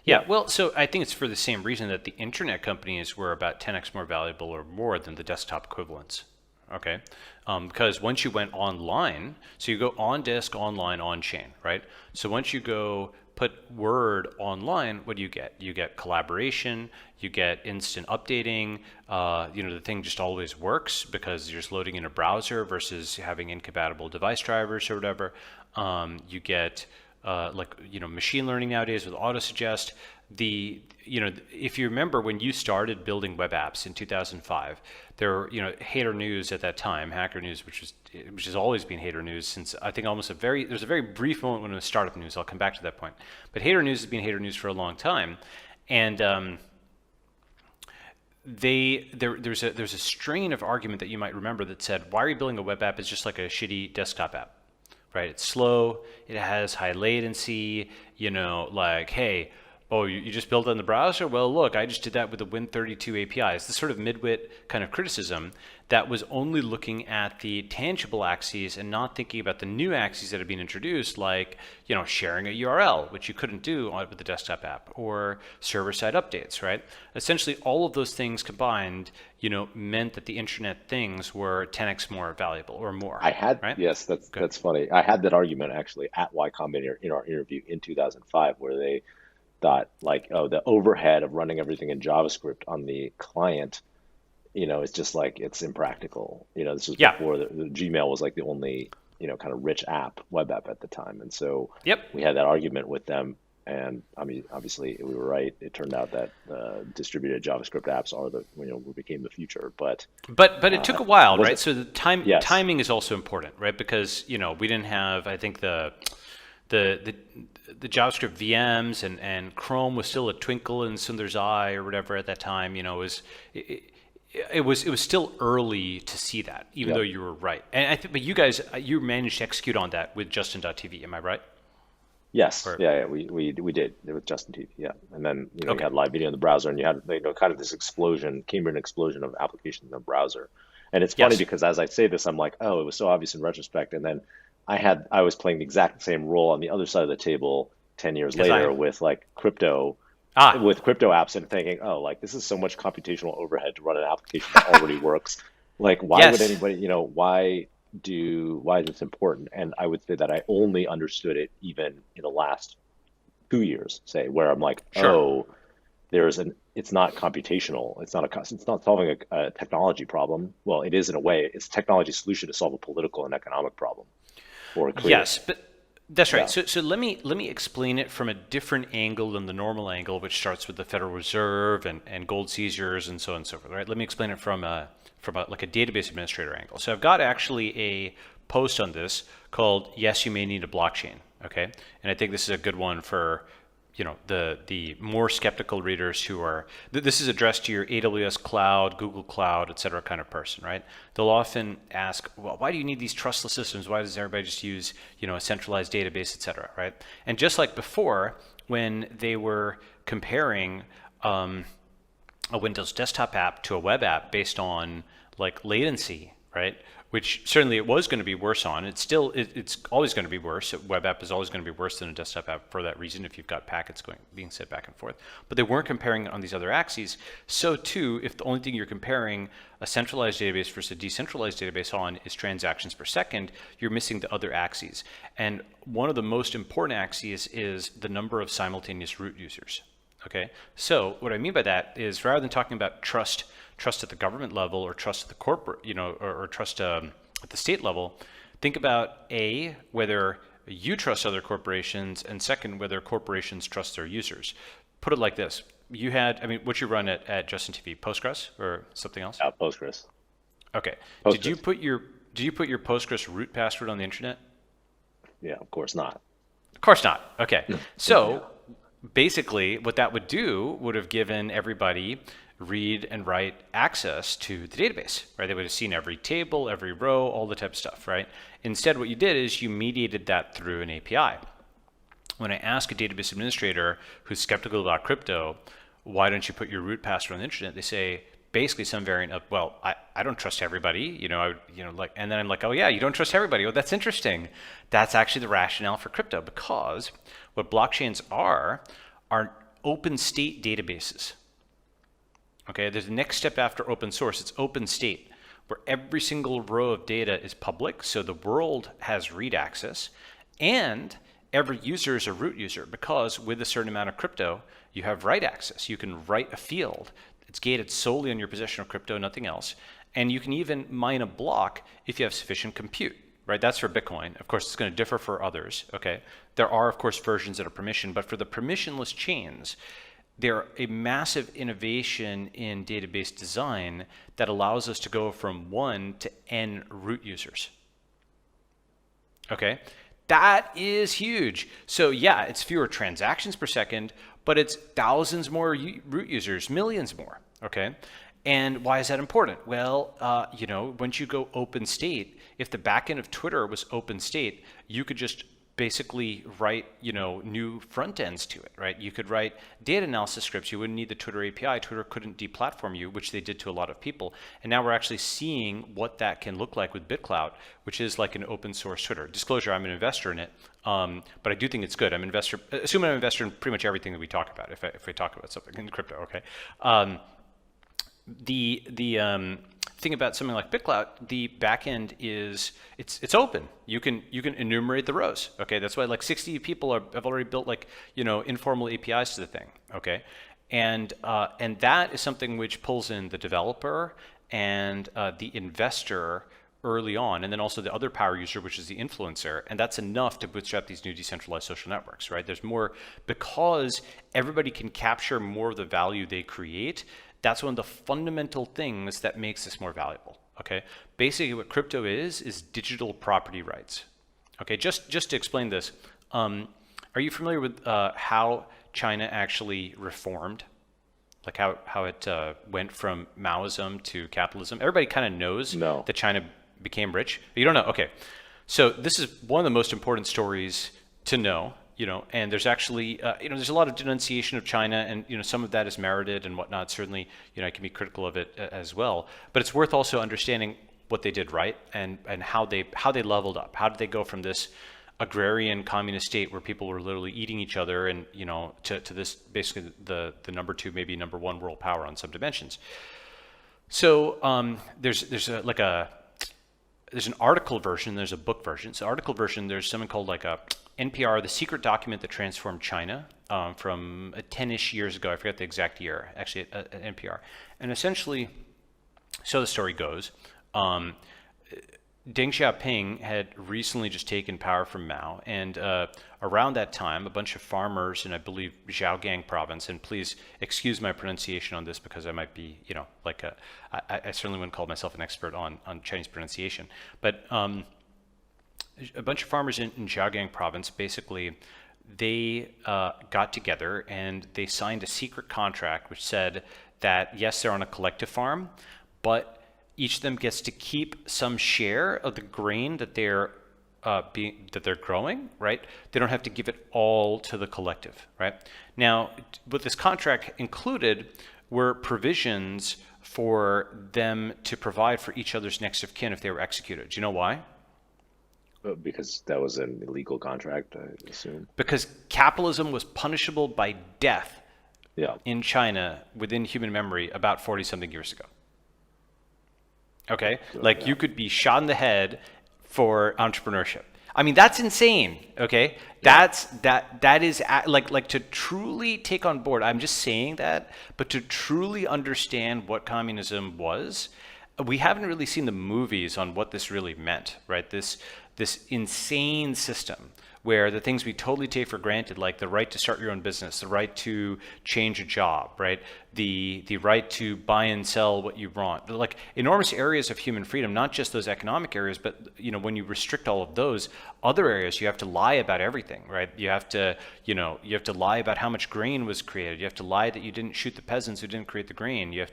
Yeah, well, so I think it's for the same reason that the internet companies were about 10x more valuable or more than the desktop equivalents. Okay, because once you went online, so you go on disk, online, on chain, right? So once you go put Word online, what do you get? You get collaboration, you get instant updating. The thing just always works because you're just loading in a browser versus having incompatible device drivers or whatever. You get machine learning nowadays with auto suggest. If you remember when you started building web apps in 2005, there were hater news at that time, hacker news, which has always been hater news since I think there's a very brief moment when it was startup news. I'll come back to that point, but hater news has been hater news for a long time, and there's a strain of argument that you might remember that said, why are you building a web app? It's just like a shitty desktop app. Right, it's slow, it has high latency, hey, you just built it in the browser? Well, look, I just did that with the Win32 API. It's this sort of midwit kind of criticism that was only looking at the tangible axes and not thinking about the new axes that have been introduced, like, sharing a URL, which you couldn't do with the desktop app, or server-side updates, right? Essentially, all of those things combined, meant that the internet things were 10x more valuable or more. Right? Yes, that's funny. I had that argument actually at Y Combinator in our interview in 2005, where they thought the overhead of running everything in JavaScript on the client, it's just like, it's impractical. This was before the Gmail was like the only, kind of rich web app at the time. And so we had that argument with them. And I mean, obviously we were right. It turned out that distributed JavaScript apps are became the future. But it took a while, right? So the timing is also important, right? Because we didn't have, I think the JavaScript VMs and Chrome was still a twinkle in Sundar's eye or whatever at that time. It was still early to see that, even though you were right. And I think, but you managed to execute on that with Justin.tv. Am I right? Yes. We did with Justin TV. Yeah. And then, you had live video in the browser, and you had, kind of this Cambrian explosion of applications in the browser. And it's funny because as I say this, I'm like, oh, it was so obvious in retrospect. And then I was playing the exact same role on the other side of the table 10 years later with crypto apps, and thinking, oh, this is so much computational overhead to run an application that already works. Why would anybody, why is this important? And I would say that I only understood it even in the last 2 years, say, where I'm like, it's not computational. It's not solving a technology problem. Well, it is in a way. It's a technology solution to solve a political and economic problem. Yes, but that's right. So let me explain it from a different angle than the normal angle, which starts with the Federal Reserve and gold seizures and so on and so forth. Right? Let me explain it from a database administrator angle. So I've got actually a post on this called "Yes, You May Need a Blockchain." Okay, and I think this is a good one for the more skeptical readers who are. This is addressed to your AWS cloud, Google Cloud, etc. kind of person, right? They'll often ask, well, why do you need these trustless systems? Why does everybody just use a centralized database, etc. Right? And just like before, when they were comparing a Windows desktop app to a web app based on latency, right? Which certainly it was going to be worse on. It's always going to be worse. A web app is always going to be worse than a desktop app for that reason if you've got packets being sent back and forth. But they weren't comparing it on these other axes. So too, if the only thing you're comparing a centralized database versus a decentralized database on is transactions per second, you're missing the other axes. And one of the most important axes is the number of simultaneous root users. Okay, so what I mean by that is rather than talking about trust at the government level or trust at the corporate, or trust at the state level, think about whether you trust other corporations, and second, whether corporations trust their users. Put it like this: what you run at Justin TV, Postgres or something else? Yeah, Postgres. Okay. Postgres. Did you put your Postgres root password on the internet? Yeah, of course not. Of course not. Okay. So basically, what that would have given everybody read and write access to the database, right? They would have seen every table, every row, all the type of stuff, right? Instead, what you did is you mediated that through an API. When I ask a database administrator who's skeptical about crypto, why don't you put your root password on the internet? They say basically some variant of, well, I don't trust everybody, and then I'm like, oh yeah, you don't trust everybody. Oh, that's interesting. That's actually the rationale for crypto, because what blockchains are open state databases. Okay, there's the next step after open source. It's open state, where every single row of data is public, so the world has read access, and every user is a root user, because with a certain amount of crypto, you have write access. You can write a field. It's gated solely on your possession of crypto, nothing else. And you can even mine a block if you have sufficient compute, right? That's for Bitcoin. Of course, it's going to differ for others, okay? There are, of course, versions that are permissioned, but for the permissionless chains, they're a massive innovation in database design that allows us to go from 1 to n root users. Okay, that is huge. So yeah, it's fewer transactions per second, but it's thousands more root users, millions more. Okay, and why is that important? Well, once you go open state, if the backend of Twitter was open state, you could just basically write, new front ends to it, right? You could write data analysis scripts. You wouldn't need the Twitter API. Twitter couldn't deplatform you, which they did to a lot of people. And now we're actually seeing what that can look like with BitClout, which is like an open source Twitter. Disclosure, I'm an investor in it, but I do think it's good. I'm an investor. Assume I'm an investor in pretty much everything that we talk about. If we talk about something in crypto, okay. The thing about something like BitClout, the backend is it's open. You can enumerate the rows. Okay, that's why like 60 people have already built informal APIs to the thing. Okay, and that is something which pulls in the developer and the investor early on, and then also the other power user, which is the influencer, and that's enough to bootstrap these new decentralized social networks, right? There's more, because everybody can capture more of the value they create. That's one of the fundamental things that makes this more valuable, okay? Basically what crypto is digital property rights. Okay, just to explain this, are you familiar with how China actually reformed? Like how it went from Maoism to capitalism? Everybody kind of knows that China became rich. You don't know? Okay. So this is one of the most important stories to know. And there's actually, there's a lot of denunciation of China, and, some of that is merited and whatnot. Certainly, I can be critical of it as well. But it's worth also understanding what they did right and how they leveled up. How did they go from this agrarian communist state where people were literally eating each other and, to this basically the number 2, maybe number 1 world power on some dimensions. So there's an article version, there's a book version. So article version, there's something called like a NPR, the secret document that transformed China, from 10-ish years ago. I forget the exact year, actually, at NPR. And essentially, so the story goes, Deng Xiaoping had recently just taken power from Mao, and around that time, a bunch of farmers in, I believe, Zhejiang province, and please excuse my pronunciation on this because I might be, I certainly wouldn't call myself an expert on Chinese pronunciation, but a bunch of farmers in Zhejiang province, basically, they got together and they signed a secret contract which said that, yes, they're on a collective farm, but each of them gets to keep some share of the grain that they're growing, right? They don't have to give it all to the collective, right? Now, what this contract included were provisions for them to provide for each other's next of kin if they were executed. Do you know why? Because that was an illegal contract, I assume. Because capitalism was punishable by death in China within human memory about 40-something years ago. Okay? Like you could be shot in the head for entrepreneurship. I mean, that's insane, okay? That is like to truly take on board, I'm just saying that, but to truly understand what communism was, we haven't really seen the movies on what this really meant, right? This insane system where the things we totally take for granted, like the right to start your own business, the right to change a job, right? The right to buy and sell what you want, like enormous areas of human freedom, not just those economic areas, but when you restrict all of those other areas, you have to lie about everything, right? You have to lie about how much grain was created. You have to lie that you didn't shoot the peasants who didn't create the grain. You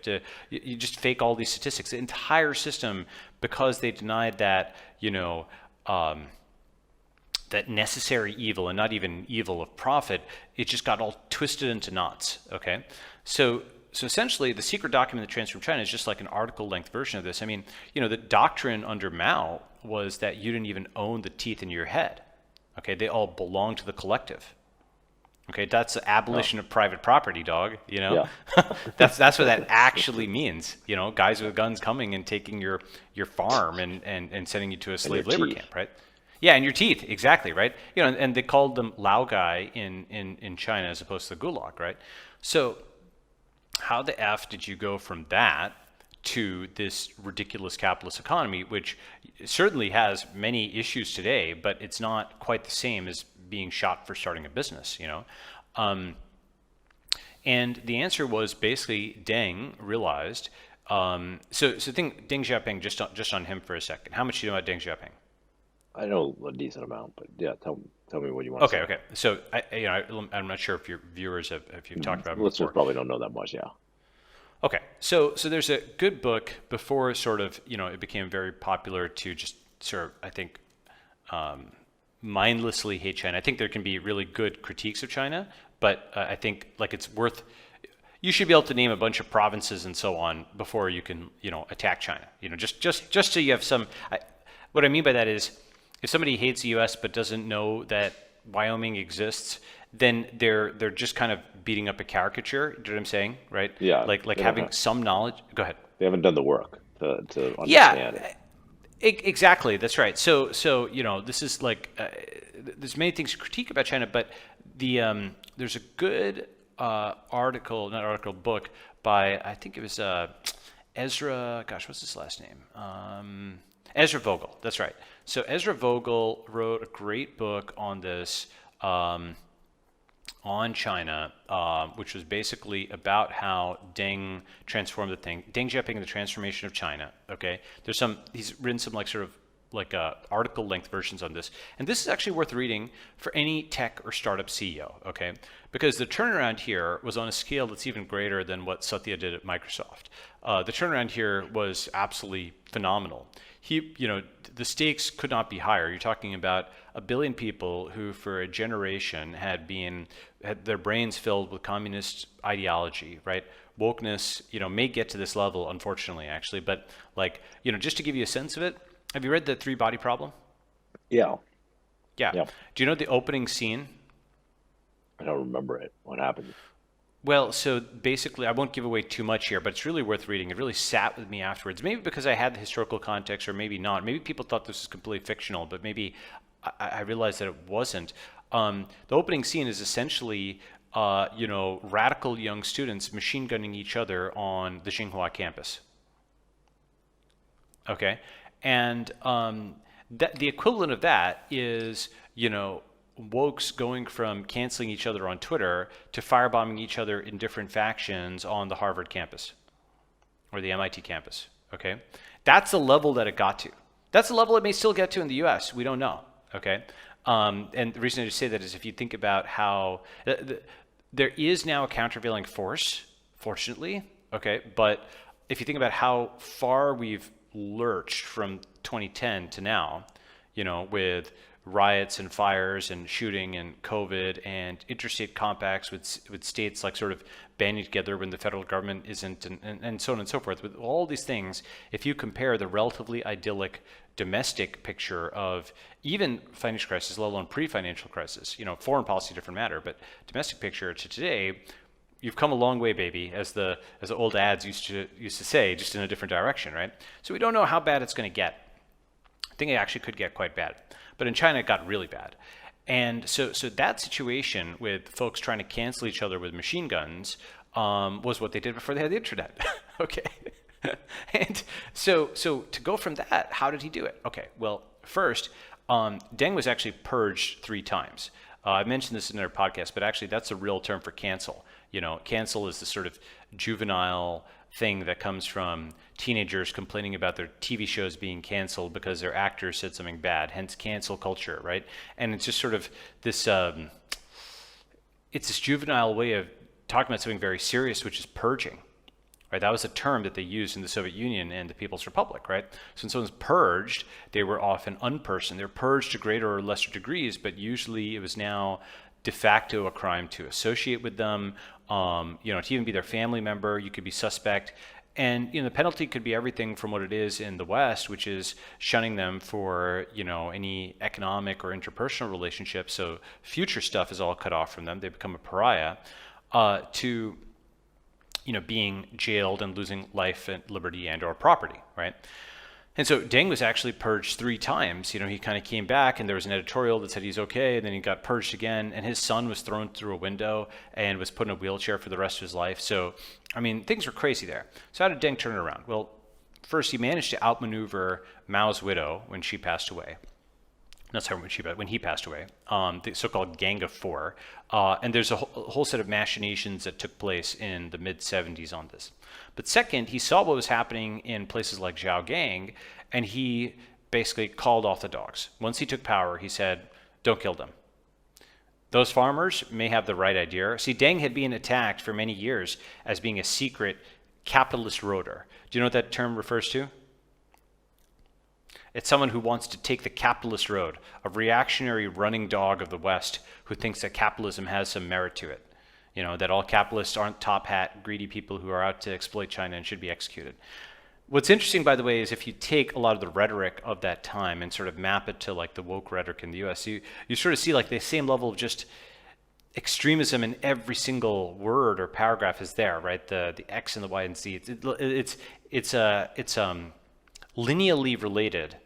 just fake all these statistics. The entire system, because they denied that, that necessary evil and not even evil of profit, it just got all twisted into knots, okay? So essentially, the secret document that transferred from China is just like an article-length version of this. I mean, the doctrine under Mao was that you didn't even own the teeth in your head, okay? They all belong to the collective. Okay, that's the abolition of private property, dog. That's what that actually means. Guys with guns coming and taking your farm and sending you to a slave labor camp, right? Yeah, and your teeth, exactly, right? And they called them Lao Gai in China as opposed to the Gulag, right? So how the F did you go from that to this ridiculous capitalist economy, which certainly has many issues today, but it's not quite the same as being shot for starting a business, and the answer was basically Deng realized. So think Deng Xiaoping, just on him for a second. How much do you know about Deng Xiaoping? I know a decent amount, but yeah, tell me what you want to say. Okay. So I'm not sure if your viewers if you've talked about him listeners before. Probably don't know that much. Yeah. Okay, so there's a good book before sort of it became very popular to just sort of I think mindlessly hate China. I think there can be really good critiques of China, but I think like it's worth. You should be able to name a bunch of provinces and so on before you can attack China. Just so you have some. What I mean by that is, if somebody hates the U.S. but doesn't know that Wyoming exists, then they're just kind of beating up a caricature. Do you know what I'm saying, right? Yeah. Like having some knowledge. Go ahead. They haven't done the work to understand it. Exactly. That's right. So this is like there's many things to critique about China, but there's a good book by I think it was Ezra. Gosh, what's his last name? Ezra Vogel. That's right. So Ezra Vogel wrote a great book on this. On China, which was basically about how Deng transformed the thing. Deng Xiaoping and the transformation of China. Okay, he's written some article length versions on this, and this is actually worth reading for any tech or startup CEO. Okay, because the turnaround here was on a scale that's even greater than what Satya did at Microsoft. The turnaround here was absolutely phenomenal. The stakes could not be higher. You're talking about 1 billion people who, for a generation, had their brains filled with communist ideology, right? Wokeness, may get to this level, unfortunately, actually. But just to give you a sense of it, have you read The Three Body Problem? Yeah. Yeah. Do you know the opening scene? I don't remember it. What happened? Well, so basically, I won't give away too much here, but it's really worth reading. It really sat with me afterwards. Maybe because I had the historical context, or maybe not. Maybe people thought this was completely fictional, but maybe I realized that it wasn't. The opening scene is essentially, radical young students machine gunning each other on the Tsinghua campus. Okay, and the equivalent of that is, wokes going from canceling each other on Twitter to firebombing each other in different factions on the Harvard campus or the MIT campus, okay? That's the level that it got to. That's the level it may still get to in the US. We don't know, okay? And the reason I just say that is if you think about how there is now a countervailing force, fortunately, okay? But if you think about how far we've lurched from 2010 to now, with riots and fires and shooting and COVID and interstate compacts with states like sort of banding together when the federal government isn't, and so on and so forth. With all these things, if you compare the relatively idyllic domestic picture of even financial crisis, let alone pre-financial crisis, foreign policy, different matter, but domestic picture to today, you've come a long way, baby, as the old ads used to say, just in a different direction, right? So we don't know how bad it's going to get. I think it actually could get quite bad. But in China, it got really bad. And so that situation with folks trying to cancel each other with machine guns was what they did before they had the internet. Okay. And so to go from that, how did he do it? Okay, well, first, Deng was actually purged 3 times. I mentioned this in our podcast, but actually that's a real term for cancel. Cancel is the sort of juvenile thing that comes from teenagers complaining about their TV shows being canceled because their actors said something bad, hence cancel culture, right? And it's just sort of this, it's this juvenile way of talking about something very serious, which is purging, right? That was a term that they used in the Soviet Union and the People's Republic, right? So when someone's purged, they were often unpersoned. They're purged to greater or lesser degrees, but usually it was now de facto a crime to associate with them, to even be their family member. You could be suspect. And the penalty could be everything from what it is in the West, which is shunning them for any economic or interpersonal relationships. So future stuff is all cut off from them. They become a pariah, to being jailed and losing life and liberty and or property, right? And so Deng was actually purged 3 times. He kind of came back and there was an editorial that said he's okay, and then he got purged again, and his son was thrown through a window and was put in a wheelchair for the rest of his life. So, things were crazy there. So how did Deng turn it around? Well, first he managed to outmaneuver Mao's widow when she passed away. When he passed away, the so-called Gang of Four. And there's a whole set of machinations that took place in the mid-70s on this. But second, he saw what was happening in places like Zhaogang, and he basically called off the dogs. Once he took power, he said, don't kill them. Those farmers may have the right idea. See, Deng had been attacked for many years as being a secret capitalist roader. Do you know what that term refers to? It's someone who wants to take the capitalist road, a reactionary running dog of the West who thinks that capitalism has some merit to it. That all capitalists aren't top hat, greedy people who are out to exploit China and should be executed. What's interesting, by the way, is if you take a lot of the rhetoric of that time and sort of map it to like the woke rhetoric in the US, you sort of see like the same level of just extremism in every single word or paragraph is there, right? The X and the Y and Z. It's lineally related,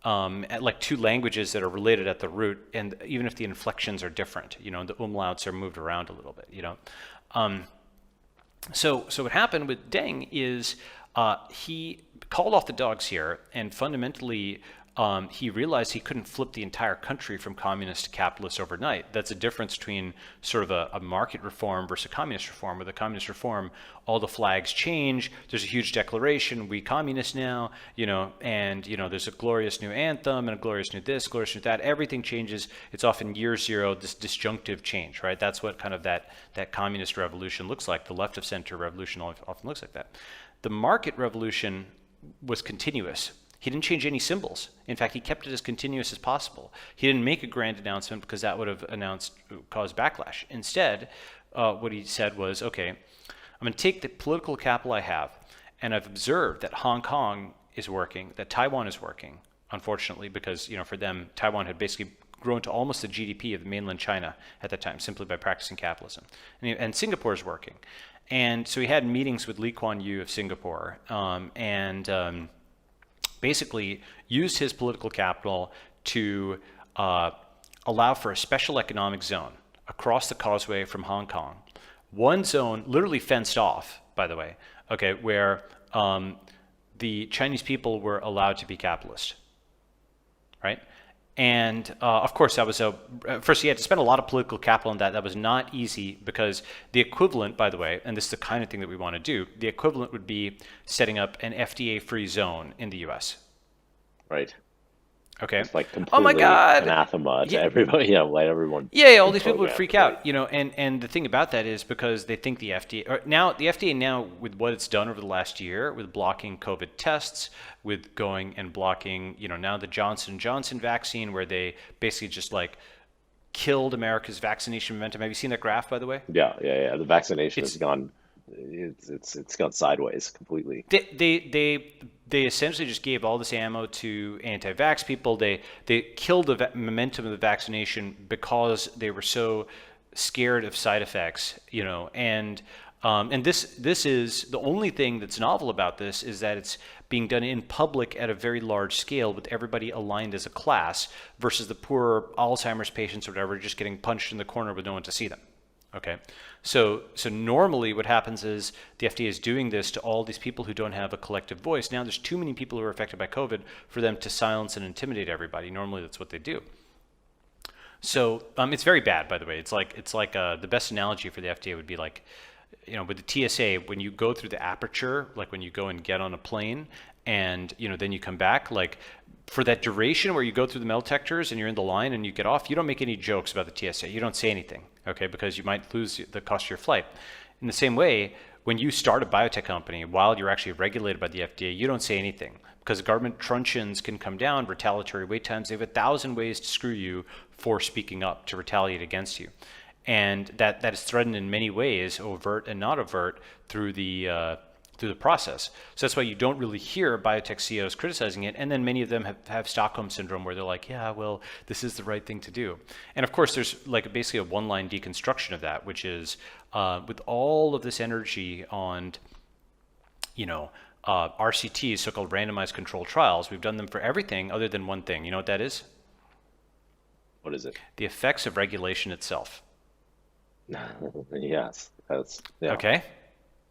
like 2 languages that are related at the root, and even if the inflections are different, the umlauts are moved around a little bit, So what happened with Deng is he called off the dogs here, and fundamentally he realized he couldn't flip the entire country from communist to capitalist overnight. That's a difference between sort of a market reform versus a communist reform. With a communist reform, all the flags change. There's a huge declaration, we communists now, and there's a glorious new anthem and a glorious new this, glorious new that. Everything changes. It's often year 0, this disjunctive change, right? That's what kind of that communist revolution looks like. The left of center revolution often looks like that. The market revolution was continuous. He didn't change any symbols. In fact, he kept it as continuous as possible. He didn't make a grand announcement because that would have caused backlash. Instead, what he said was, okay, I'm going to take the political capital I have, and I've observed that Hong Kong is working, that Taiwan is working, unfortunately, because for them, Taiwan had basically grown to almost the GDP of mainland China at that time, simply by practicing capitalism. And Singapore is working. And so he had meetings with Lee Kuan Yew of Singapore, and basically used his political capital to allow for a special economic zone across the causeway from Hong Kong. One zone literally fenced off, by the way, okay, where the Chinese people were allowed to be capitalist, right? And of course, that was first he had to spend a lot of political capital on that. That was not easy because the equivalent, by the way, and this is the kind of thing that we want to do, the equivalent would be setting up an FDA-free zone in the US. Right. Okay. It's like Oh my completely God. anathema to Yeah. everybody. Yeah, let everyone. Yeah, all these people would program freak fully. out, and the thing about that is because they think the FDA now with what it's done over the last year with blocking COVID tests, with going and blocking, now the Johnson & Johnson vaccine where they basically just like killed America's vaccination momentum. Have you seen that graph, by the way? Yeah. The vaccination has It's gone. It's gone sideways completely. they essentially just gave all this ammo to anti-vax people. They killed the momentum of the vaccination because they were so scared of side effects, and this is the only thing that's novel about this is that it's being done in public at a very large scale with everybody aligned as a class versus the poor Alzheimer's patients or whatever just getting punched in the corner with no one to see them. Okay, so normally what happens is the FDA is doing this to all these people who don't have a collective voice. Now there's too many people who are affected by COVID for them to silence and intimidate everybody. Normally that's what they do. So it's very bad, by the way. It's like the best analogy for the FDA would be like, with the TSA, when you go through the aperture, like when you go and get on a plane, and then you come back, like for that duration where you go through the metal detectors and you're in the line and you get off, you don't make any jokes about the TSA. You don't say anything, okay, because you might lose the cost of your flight. In the same way, when you start a biotech company, while you're actually regulated by the FDA, you don't say anything because government truncheons can come down, retaliatory wait times. They have 1,000 ways to screw you for speaking up, to retaliate against you. And that is threatened in many ways, overt and not overt, through the process. So that's why you don't really hear biotech CEOs criticizing it. And then many of them have Stockholm syndrome where they're like, yeah, well, this is the right thing to do. And of course, there's like basically a one-line deconstruction of that, which is with all of this energy on, RCTs, so-called randomized controlled trials, we've done them for everything other than one thing. You know what that is? What is it? The effects of regulation itself. Yes, yeah. Okay.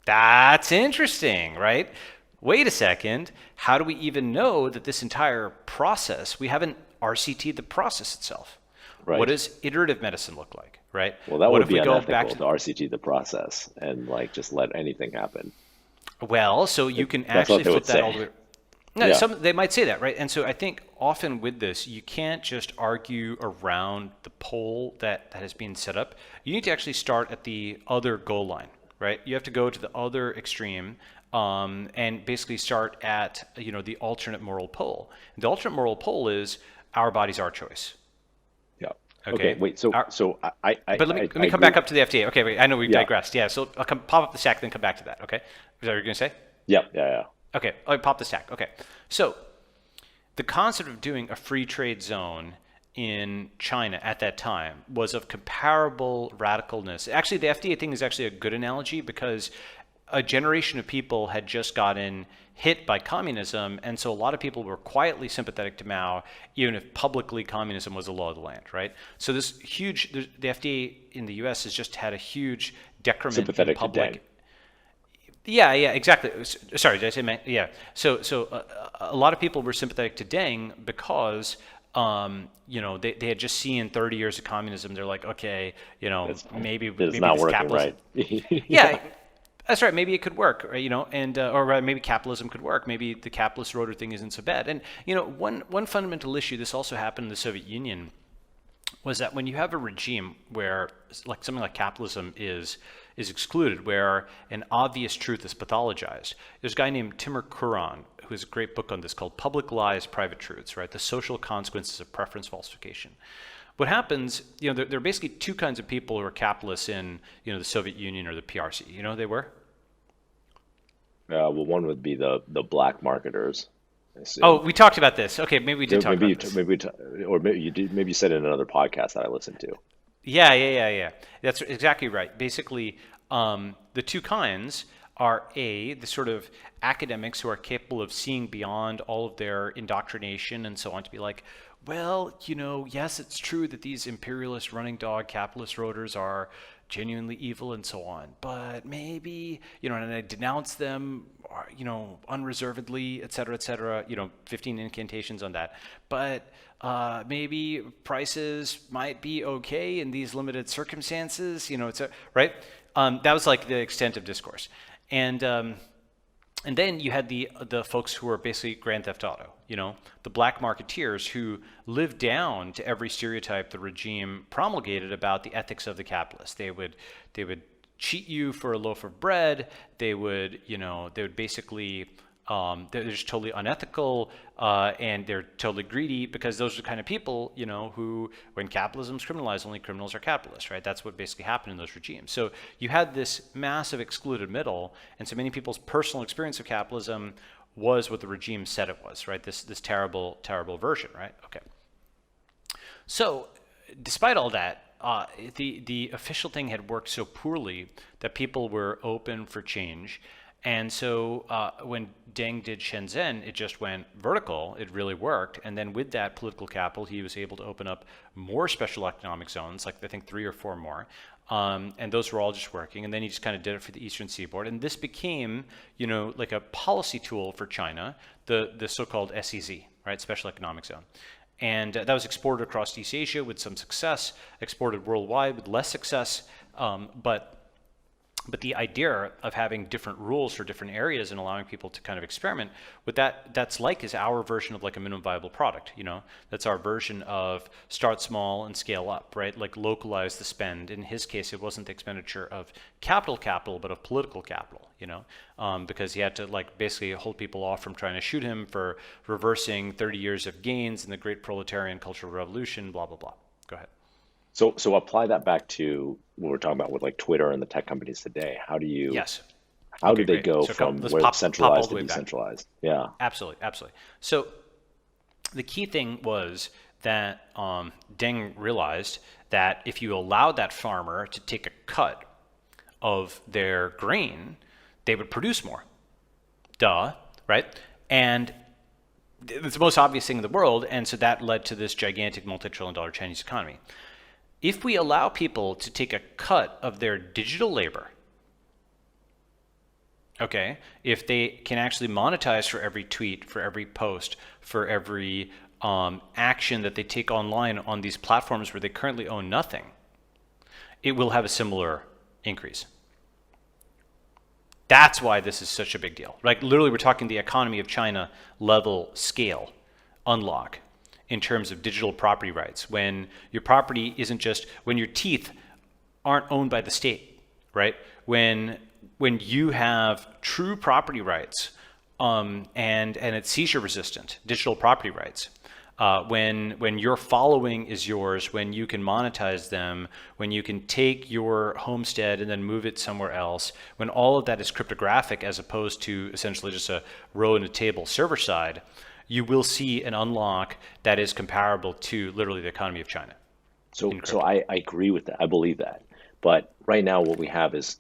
That's interesting, right? Wait a second. How do we even know that this entire process, we haven't RCT'd the process itself? Right. What does iterative medicine look like, right? Well, that what would if be we go unethical back to RCT the process and like just let anything happen. Well, so you can That's what actually they flip would that say. all the way. No, Yeah. they might say that, right? And so I think often with this, you can't just argue around the pole that has been set up. You need to actually start at the other goal line, right? You have to go to the other extreme and basically start at the alternate moral pole. And the alternate moral pole is our body's our choice. Yeah. Okay. Wait. So I But let me come back up to the FDA. Okay. Wait. I know we've digressed. Yeah. So I'll pop up the stack, then come back to that. Okay. Is that what you're gonna say? Yeah. Okay, I'll pop the stack. Okay, so the concept of doing a free trade zone in China at that time was of comparable radicalness. Actually, the FDA thing is actually a good analogy because a generation of people had just gotten hit by communism, and so a lot of people were quietly sympathetic to Mao, even if publicly communism was the law of the land, right? So the FDA in the US has just had a huge decrement Sympathetic in public. to Deng. Yeah, exactly. Sorry, did I say yeah? So a lot of people were sympathetic to Deng because they had just seen 30 years of communism. They're like, okay, maybe not this working capitalism, right. yeah, that's right. Maybe it could work, right? Or maybe capitalism could work. Maybe the capitalist rotor thing isn't so bad. And one fundamental issue. This also happened in the Soviet Union. Was that when you have a regime where like something like capitalism is excluded, where an obvious truth is pathologized. There's a guy named Timur Kuran who has a great book on this called Public Lies, Private Truths, right? The social consequences of preference falsification. What happens, there are basically two kinds of people who are capitalists in, the Soviet Union or the PRC. You know who they were? Well, one would be the black marketers. Oh, we talked about this. Okay, maybe we did talk about this. Maybe you did. Maybe you said it in another podcast that I listened to. Yeah. That's exactly right. Basically, the two kinds are the sort of academics who are capable of seeing beyond all of their indoctrination and so on to be like, well, yes, it's true that these imperialist running dog capitalist rotors are genuinely evil and so on, but maybe, and I denounce them, unreservedly, et cetera, 15 incantations on that. But maybe prices might be okay in these limited circumstances, right? That was like the extent of discourse. And And then you had the folks who were basically Grand Theft Auto, the black marketeers who lived down to every stereotype the regime promulgated about the ethics of the capitalist. They would cheat you for a loaf of bread. They would basically they're just totally unethical, and they're totally greedy, because those are the kind of people, who, when capitalism's criminalized, only criminals are capitalists, right? That's what basically happened in those regimes. So you had this massive excluded middle, and so many people's personal experience of capitalism was what the regime said it was, right? This terrible, terrible version, right? Okay. So despite all that, the official thing had worked so poorly that people were open for change. And so when Deng did Shenzhen, it just went vertical. It really worked. And then with that political capital, he was able to open up more special economic zones, like I think 3 or 4 more. And those were all just working. And then he just kind of did it for the Eastern Seaboard. And this became, like a policy tool for China, the so-called SEZ, right, Special Economic Zone. And that was exported across East Asia with some success, exported worldwide with less success. But the idea of having different rules for different areas and allowing people to kind of experiment with that's is our version of like a minimum viable product. That's our version of start small and scale up, right? Like localize the spend. In his case, it wasn't the expenditure of capital, but of political capital, because he had to basically hold people off from trying to shoot him for reversing 30 years of gains in the great proletarian cultural revolution, blah, blah, blah. Go ahead. So apply that back to what we're talking about with like Twitter and the tech companies today. How do you? Yes. How do they go from where centralized to decentralized? Yeah. Absolutely. So the key thing was that Deng realized that if you allowed that farmer to take a cut of their grain, they would produce more. Duh, right? And it's the most obvious thing in the world, and so that led to this gigantic multi-trillion-dollar Chinese economy. If we allow people to take a cut of their digital labor, okay, if they can actually monetize for every tweet, for every post, for every action that they take online on these platforms where they currently own nothing, it will have a similar increase. That's why this is such a big deal. Like literally, we're talking the economy of China level scale unlock in terms of digital property rights, when your property isn't just, when your teeth aren't owned by the state, right? When you have true property rights, and it's seizure resistant, digital property rights, when your following is yours, when you can monetize them, when you can take your homestead and then move it somewhere else, when all of that is cryptographic as opposed to essentially just a row and a table server side, you will see an unlock that is comparable to literally the economy of China. So I agree with that. I believe that. But right now what we have is,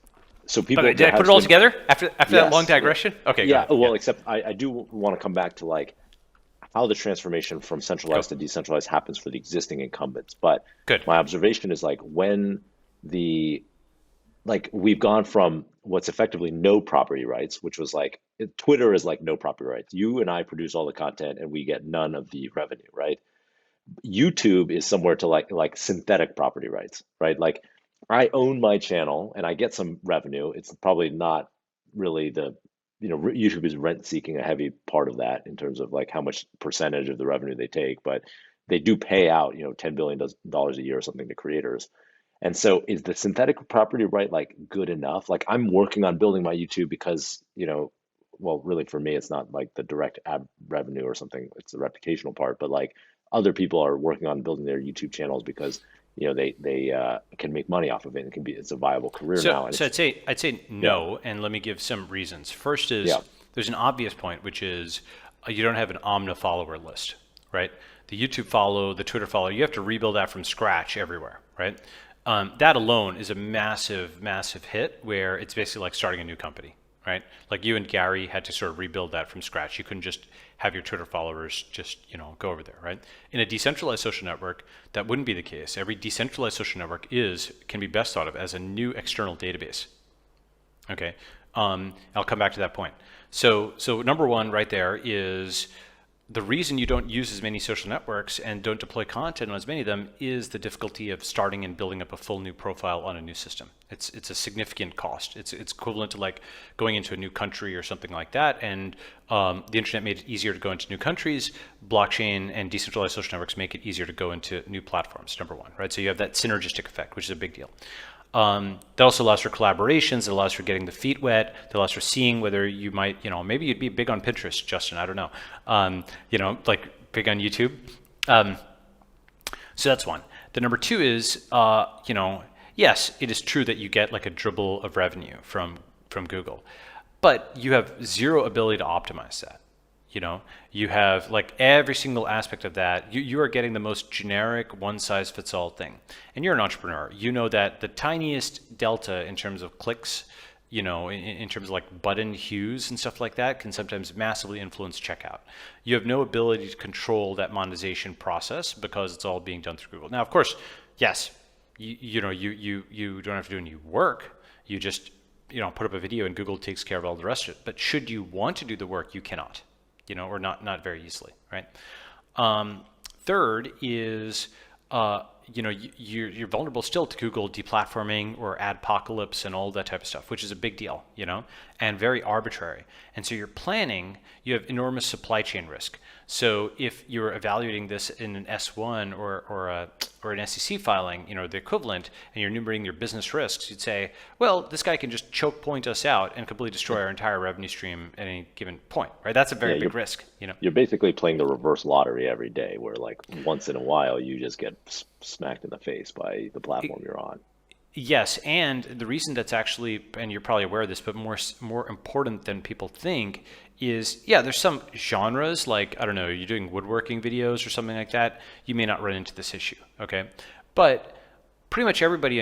so people. Did I put it all together after that long digression? Okay. Yeah. Well, except I do want to come back to like how the transformation from centralized to decentralized happens for the existing incumbents. But my observation is like when we've gone from what's effectively no property rights, which was like Twitter is like no property rights. You and I produce all the content and we get none of the revenue, right? YouTube is somewhere to like synthetic property rights, right? Like I own my channel and I get some revenue. It's probably not really YouTube is rent seeking a heavy part of that in terms of like how much percentage of the revenue they take, but they do pay out, $10 billion a year or something to creators. And so is the synthetic property right like good enough? Like I'm working on building my YouTube because, well, really for me, it's not like the direct ad revenue or something. It's the reputational part, but like other people are working on building their YouTube channels because, they can make money off of it. And it's a viable career now. So I'd say no. And let me give some reasons. First is there's an obvious point, which is you don't have an Omna follower list, right? The YouTube follow, the Twitter follow, you have to rebuild that from scratch everywhere, right? That alone is a massive, massive hit where it's basically like starting a new company, right? Like you and Gary had to sort of rebuild that from scratch. You couldn't just have your Twitter followers just, go over there, right? In a decentralized social network, that wouldn't be the case. Every decentralized social network can be best thought of as a new external database. Okay, I'll come back to that point. So number one right there is the reason you don't use as many social networks and don't deploy content on as many of them is the difficulty of starting and building up a full new profile on a new system. It's a significant cost. It's equivalent to like going into a new country or something like that. And the internet made it easier to go into new countries. Blockchain and decentralized social networks make it easier to go into new platforms, number one, right? So you have that synergistic effect, which is a big deal. That also allows for collaborations. It allows for getting the feet wet. It allows for seeing whether you might, maybe you'd be big on Pinterest, Justin. I don't know. Like big on YouTube. So that's one. The number two is, yes, it is true that you get like a dribble of revenue from Google, but you have zero ability to optimize that. You have like every single aspect of that. You are getting the most generic one-size-fits-all thing. And you're an entrepreneur. You know that the tiniest delta in terms of clicks, in terms of like button hues and stuff like that can sometimes massively influence checkout. You have no ability to control that monetization process because it's all being done through Google. Now, of course, yes, you don't have to do any work. You just, put up a video and Google takes care of all the rest of it. But should you want to do the work, you cannot. Or not very easily, right? Third is, you're vulnerable still to Google deplatforming or adpocalypse and all that type of stuff, which is a big deal, and very arbitrary. And so you're planning, you have enormous supply chain risk. So if you're evaluating this in an S1 or an SEC filing, the equivalent, and you're enumerating your business risks, you'd say, well, this guy can just choke point us out and completely destroy our entire revenue stream at any given point, right? That's a very big risk, You're basically playing the reverse lottery every day, where like once in a while you just get smacked in the face by the platform you're on. Yes, and the reason that's actually, and you're probably aware of this, but more important than people think is, there's some genres, like, I don't know, you're doing woodworking videos or something like that, you may not run into this issue, okay? But pretty much everybody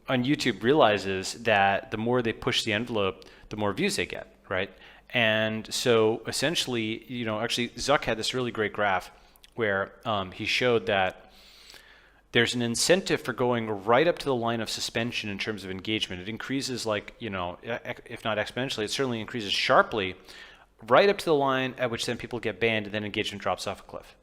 on YouTube realizes that the more they push the envelope, the more views they get, right? And so essentially, actually Zuck had this really great graph where he showed that there's an incentive for going right up to the line of suspension in terms of engagement. It increases like, if not exponentially, it certainly increases sharply right up to the line at which then people get banned and then engagement drops off a cliff.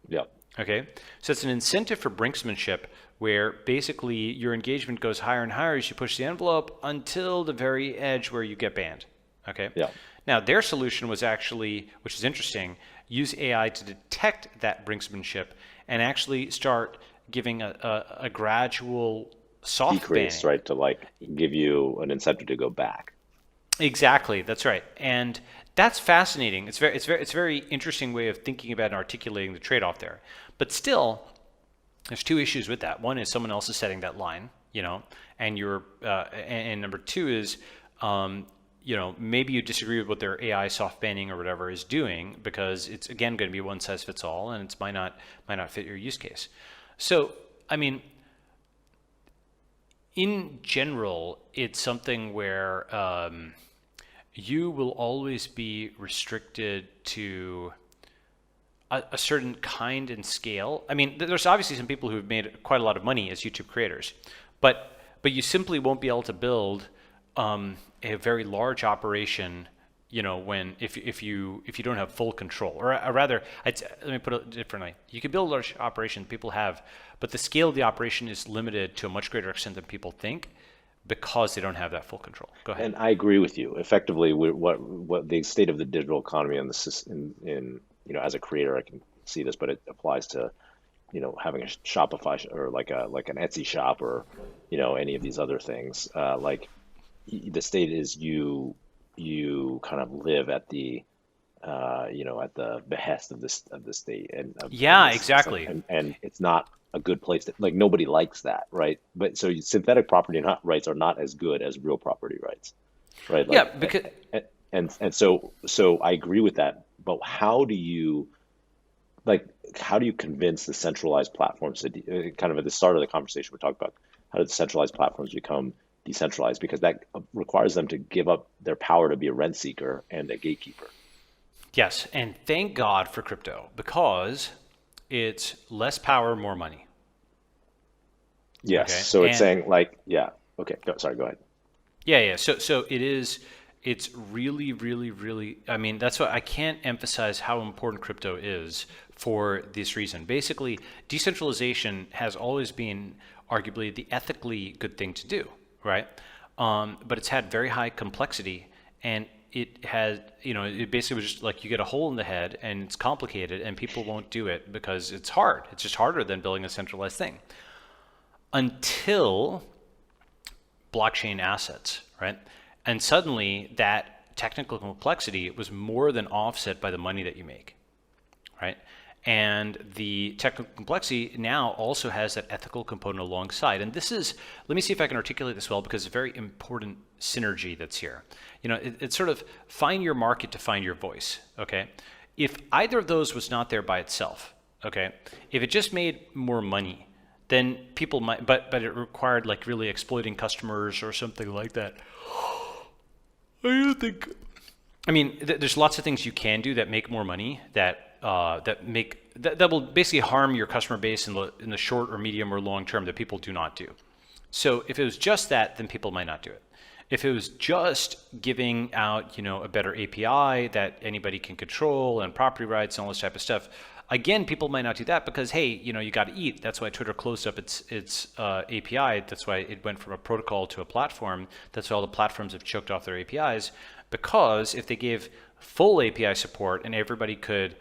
Yeah. Okay. So it's an incentive for brinksmanship where basically your engagement goes higher and higher as you push the envelope until the very edge where you get banned. Okay. Yeah. Now their solution was actually, which is interesting, use AI to detect that brinksmanship and actually start giving a gradual soft decrease, banning. right? To like give you an incentive to go back. Exactly, that's right, and that's fascinating. It's a very interesting way of thinking about and articulating the trade-off there. But still, there's two issues with that. One is someone else is setting that line, and and number two is, maybe you disagree with what their AI soft banning or whatever is doing because it's again going to be one size fits all, and it might not fit your use case. So, I mean, in general, it's something where you will always be restricted to a certain kind and scale. I mean, there's obviously some people who've made quite a lot of money as YouTube creators, but you simply won't be able to build a very large operation, if you don't have full control, or rather, let me put it differently. You can build a large operation, people have, but the scale of the operation is limited to a much greater extent than people think because they don't have that full control. Go ahead. And I agree with you. Effectively, what the state of the digital economy and the system, as a creator, I can see this, but it applies to, having a Shopify or like an Etsy shop or, any of these other things. Like the state is you kind of live at the at the behest of the state and exactly, and it's not a good place to, like, nobody likes that, right? But so synthetic property rights are not as good as real property rights, right? Like, because and so I agree with that. But how do you convince the centralized platforms to kind of at the start of the conversation we talked about how do the centralized platforms become decentralized, because that requires them to give up their power to be a rent seeker and a gatekeeper. Yes, and thank God for crypto, because it's less power, more money. Yes, okay. So it's saying like, yeah, okay, sorry, go ahead. Yeah, so it is, it's really, really, really, I mean, that's why I can't emphasize how important crypto is for this reason. Basically, decentralization has always been arguably the ethically good thing to do, right? But it's had very high complexity, and it has, it basically was just like you get a hole in the head and it's complicated and people won't do it because it's hard. It's just harder than building a centralized thing. Until blockchain assets, right? And suddenly that technical complexity was more than offset by the money that you make, right? And the technical complexity now also has that ethical component alongside. And this is, let me see if I can articulate this well, because it's a very important synergy that's here. It's sort of find your market to find your voice, okay? If either of those was not there by itself, okay? If it just made more money, then people might, but it required like really exploiting customers or something like that. I don't think, I mean, there's lots of things you can do that make more money that that will basically harm your customer base in the short or medium or long term that people do not do. So if it was just that, then people might not do it. If it was just giving out, a better API that anybody can control and property rights and all this type of stuff, again, people might not do that because, hey, you got to eat. That's why Twitter closed up its API. That's why it went from a protocol to a platform. That's why all the platforms have choked off their APIs, because if they gave full API support and everybody could,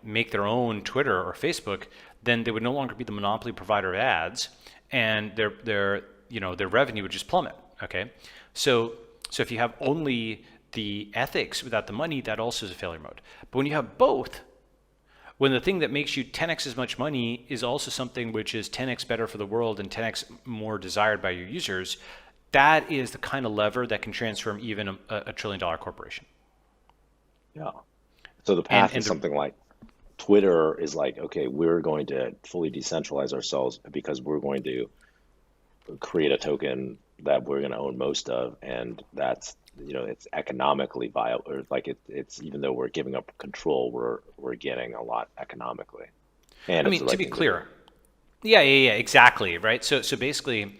make their own Twitter or Facebook, then they would no longer be the monopoly provider of ads, and their revenue would just plummet. Okay, so if you have only the ethics without the money, that also is a failure mode. But when you have both, when the thing that makes you 10x as much money is also something which is 10x better for the world and 10x more desired by your users, that is the kind of lever that can transform even a $1 trillion corporation. Yeah. So the path is something like Twitter is like, okay, we're going to fully decentralize ourselves because we're going to create a token that we're going to own most of, and that's, it's economically viable, or like it's even though we're giving up control, we're getting a lot economically. And I mean, to be clear, yeah, exactly, right. So basically,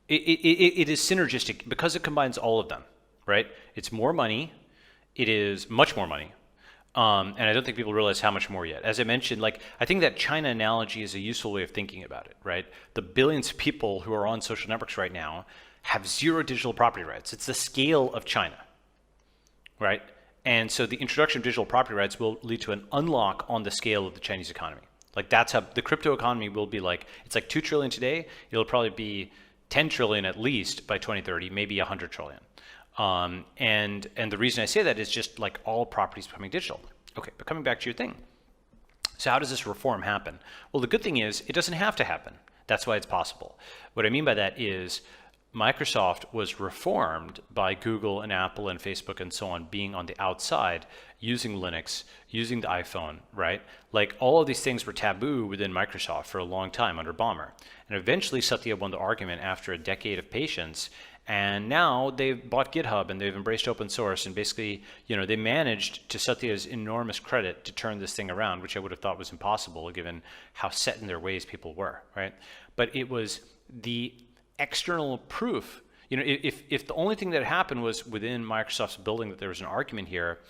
it is synergistic because it combines all of them, right? It's more money. It is much more money. And I don't think people realize how much more yet. As I mentioned, I think that China analogy is a useful way of thinking about it, right? The billions of people who are on social networks right now have zero digital property rights. It's the scale of China, right? And so the introduction of digital property rights will lead to an unlock on the scale of the Chinese economy. That's how the crypto economy will be it's like 2 trillion today. It'll probably be 10 trillion at least by 2030, maybe 100 trillion. And the reason I say that is just all properties becoming digital. Okay, but coming back to your thing. So how does this reform happen? Well, the good thing is it doesn't have to happen. That's why it's possible. What I mean by that is Microsoft was reformed by Google and Apple and Facebook and so on being on the outside, using Linux, using the iPhone, right? All of these things were taboo within Microsoft for a long time under Ballmer. And eventually Satya won the argument after a decade of patience. And now they've bought GitHub and they've embraced open source, and basically, they managed, to Satya's enormous credit, to turn this thing around, which I would have thought was impossible given how set in their ways people were, right? But it was the external proof. If the only thing that happened was within Microsoft's building that there was an argument here,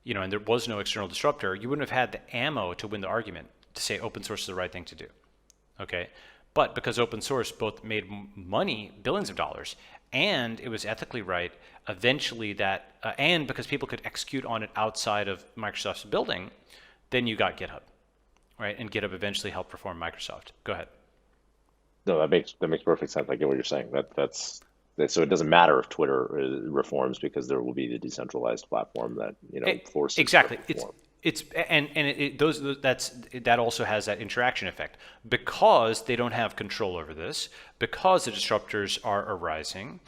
and there was no external disruptor, you wouldn't have had the ammo to win the argument to say open source is the right thing to do. Okay, but because open source both made money, billions of dollars, and it was ethically right, eventually that, and because people could execute on it outside of Microsoft's building, then you got GitHub, right? And GitHub eventually helped reform Microsoft. Go ahead. No, that makes perfect sense. I get what you're saying. That's so it doesn't matter if Twitter reforms, because there will be the decentralized platform that forces exactly. It's that also has that interaction effect, because they don't have control over this, because the disruptors are arising.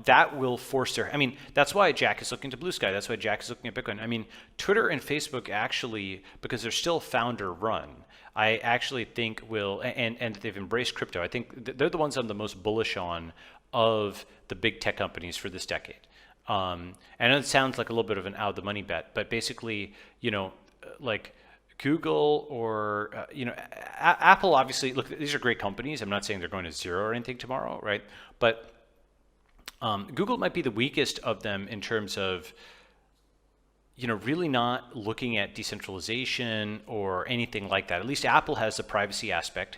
That will force their. I mean, that's why Jack is looking to Blue Sky. That's why Jack is looking at Bitcoin. I mean, Twitter and Facebook actually, because they're still founder run, I actually think will, and they've embraced crypto. I think they're the ones I'm the most bullish on of the big tech companies for this decade. And it sounds like a little bit of an out of the money bet, but basically, Google or Apple, obviously, look, these are great companies. I'm not saying they're going to zero or anything tomorrow, right? But Google might be the weakest of them in terms of, really not looking at decentralization or anything like that. At least Apple has the privacy aspect,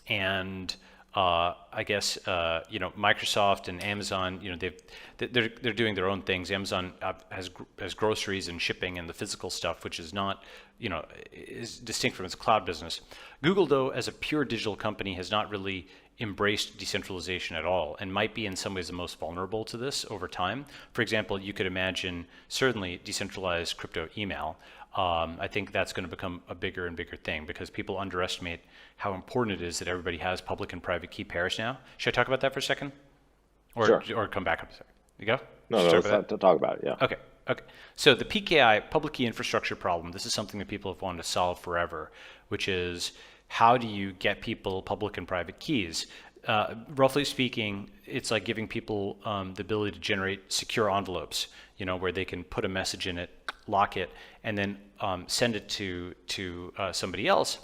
and I guess Microsoft and Amazon, they're doing their own things. Amazon has groceries and shipping and the physical stuff, which is not, is distinct from its cloud business. Google, though, as a pure digital company, has not really embraced decentralization at all, and might be in some ways the most vulnerable to this over time. For example, you could imagine certainly decentralized crypto email. I think that's going to become a bigger and bigger thing because people underestimate how important it is that everybody has public and private key pairs now. Should I talk about that for a second? Or come back up a second? You go? No, let's talk about it, yeah. Okay. So the PKI, public key infrastructure problem, this is something that people have wanted to solve forever, which is how do you get people public and private keys? Roughly speaking, it's like giving people the ability to generate secure envelopes, where they can put a message in it, lock it, and then send it to somebody else,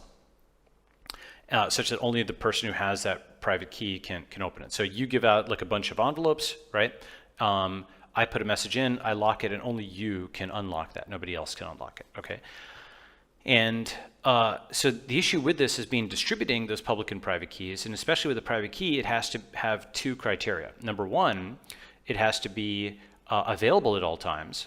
such that only the person who has that private key can open it. So you give out like a bunch of envelopes, right? I put a message in, I lock it, and only you can unlock that. Nobody else can unlock it, okay? And so the issue with this has been distributing those public and private keys, and especially with the private key, it has to have two criteria. Number one, it has to be available at all times,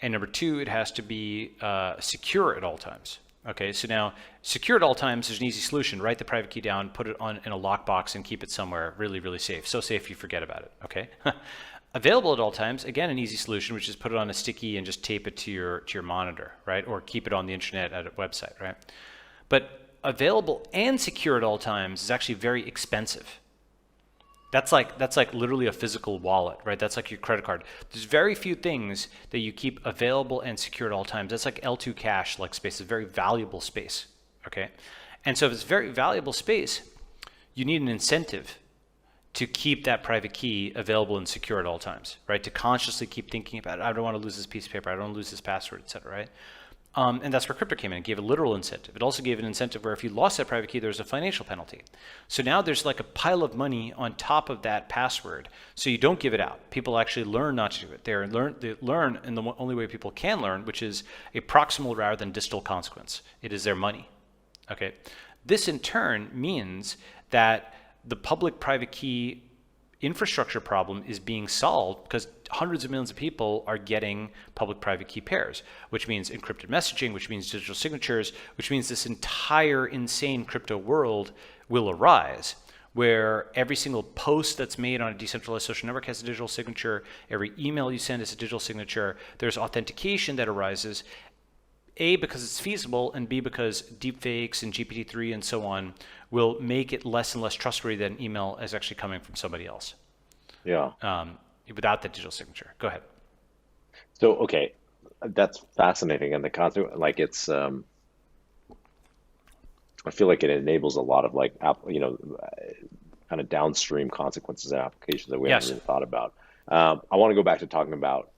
and number two, it has to be secure at all times. Okay, so now secure at all times is an easy solution. Write the private key down, put it in a lockbox, and keep it somewhere really, really safe. So safe you forget about it. Okay. Available at all times, again, an easy solution, which is put it on a sticky and just tape it to your monitor, right? Or keep it on the internet at a website, right? But available and secure at all times is actually very expensive. That's like literally a physical wallet, right? That's like your credit card. There's very few things that you keep available and secure at all times. That's like L2 cache like space. It's very valuable space, okay? And so if it's very valuable space, you need an incentive to keep that private key available and secure at all times, right? To consciously keep thinking about it. I don't want to lose this piece of paper. I don't want to lose this password, et cetera, right? And that's where crypto came in. It gave a literal incentive. It also gave an incentive where if you lost that private key, there's a financial penalty. So now there's like a pile of money on top of that password. So you don't give it out. People actually learn not to do it. They learn in the only way people can learn, which is a proximal rather than distal consequence. It is their money, okay? This in turn means that the public-private key infrastructure problem is being solved because hundreds of millions of people are getting public-private key pairs, which means encrypted messaging, which means digital signatures, which means this entire insane crypto world will arise, where every single post that's made on a decentralized social network has a digital signature, every email you send is a digital signature, there's authentication that arises, A, because it's feasible, and B, because deepfakes and GPT-3 and so on will make it less and less trustworthy that an email is actually coming from somebody else. Yeah. Without the digital signature. Go ahead. So, okay, that's fascinating. And the concept, like it's, I feel like it enables a lot of like, kind of downstream consequences and applications that we haven't really thought about. I want to go back to talking about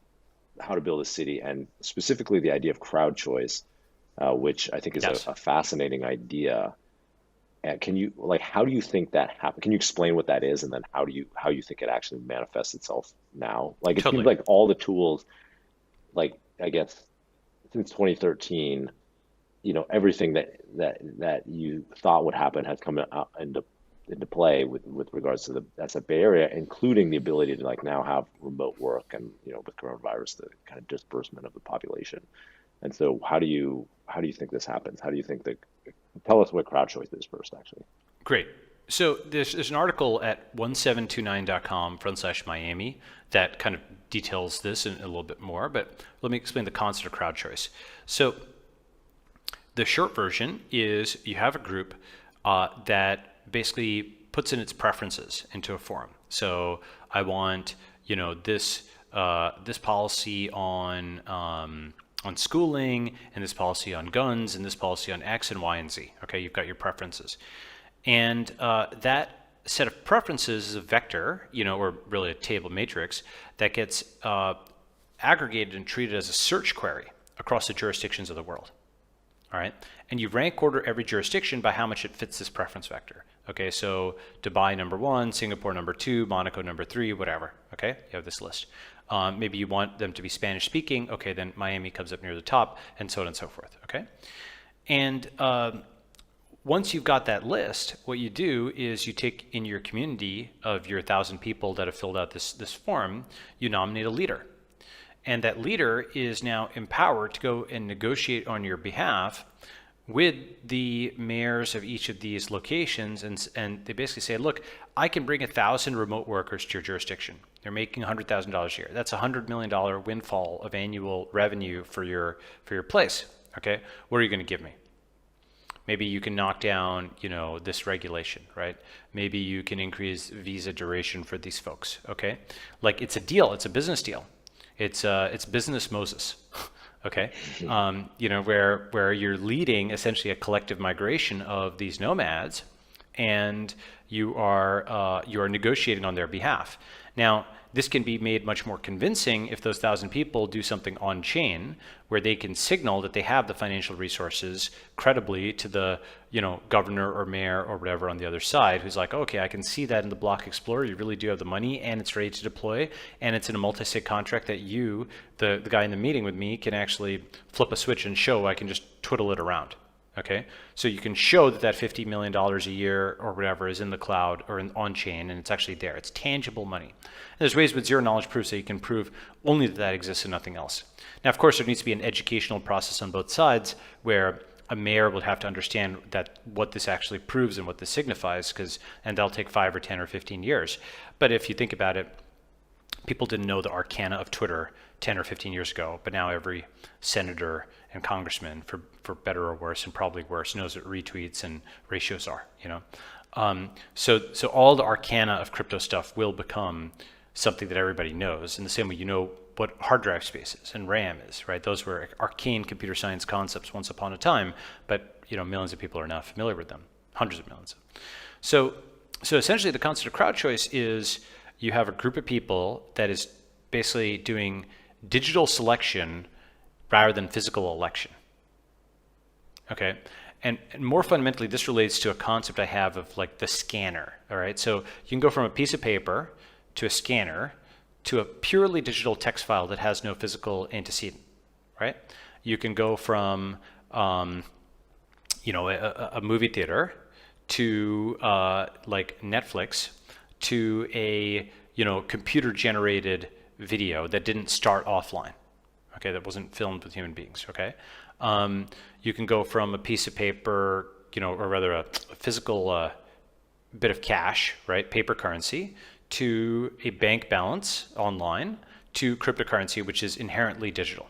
how to build a city and specifically the idea of crowd choice, which I think is a fascinating idea. And can you, like, how do you think that happen? Can you explain what that is, and then how you think it actually manifests itself now? Like, it seems like all the tools, like I guess since 2013, everything that you thought would happen has come out into play with regards to the Bay Area, including the ability to like now have remote work and with coronavirus, the kind of disbursement of the population. And so how do you think this happens? How do you think tell us what crowd choice is first, actually. Great. So there's an article at 1729.com/Miami that kind of details this in a little bit more, but let me explain the concept of crowd choice. So the short version is you have a group that basically puts in its preferences into a forum. So I want, this policy on schooling, and this policy on guns, and this policy on X and Y and Z. Okay, you've got your preferences. And that set of preferences is a vector, or really a table matrix that gets aggregated and treated as a search query across the jurisdictions of the world. All right, and you rank order every jurisdiction by how much it fits this preference vector. Okay, so Dubai number 1, Singapore number 2, Monaco number 3, whatever. Okay, you have this list. Maybe you want them to be Spanish speaking. Okay, then Miami comes up near the top, and so on and so forth. Okay, and once you've got that list, what you do is you take in your community of your 1,000 people that have filled out this form, you nominate a leader. And that leader is now empowered to go and negotiate on your behalf with the mayors of each of these locations. And they basically say, look, I can bring 1,000 remote workers to your jurisdiction. They're making $100,000 a year. That's a $100 million windfall of annual revenue for your place. Okay, what are you going to give me? Maybe you can knock down, this regulation, right? Maybe you can increase visa duration for these folks, okay? Like it's a deal, it's a business deal. It's business Moses, okay? Where you're leading essentially a collective migration of these nomads, and you are negotiating on their behalf. Now, this can be made much more convincing if those 1,000 people do something on chain where they can signal that they have the financial resources credibly to the, governor or mayor or whatever on the other side, who's like, okay, I can see that in the block explorer. You really do have the money and it's ready to deploy. And it's in a multi-sig contract that you, the guy in the meeting with me, can actually flip a switch and show I can just twiddle it around. Okay, so you can show that $50 million a year or whatever is in the cloud or on chain, and it's actually there. It's tangible money. And there's ways with zero knowledge proofs that you can prove only that exists and nothing else. Now, of course, there needs to be an educational process on both sides where a mayor will have to understand that what this actually proves and what this signifies, and that'll take 5 or 10 or 15 years. But if you think about it, people didn't know the arcana of Twitter 10 or 15 years ago, but now every senator and congressman, for better or worse, and probably worse, knows what retweets and ratios are, So all the arcana of crypto stuff will become something that everybody knows, in the same way you know what hard drive space is and RAM is, right? Those were arcane computer science concepts once upon a time, but millions of people are now familiar with them, hundreds of millions. So essentially the concept of crowd choice is you have a group of people that is basically doing digital selection rather than physical election. Okay, and more fundamentally, this relates to a concept I have of like the scanner. All right, so you can go from a piece of paper to a scanner to a purely digital text file that has no physical antecedent. Right? You can go from a movie theater to like Netflix to a computer generated video that didn't start offline. Okay, that wasn't filmed with human beings. Okay, you can go from a piece of paper, or rather a physical bit of cash, right, paper currency, to a bank balance online, to cryptocurrency, which is inherently digital,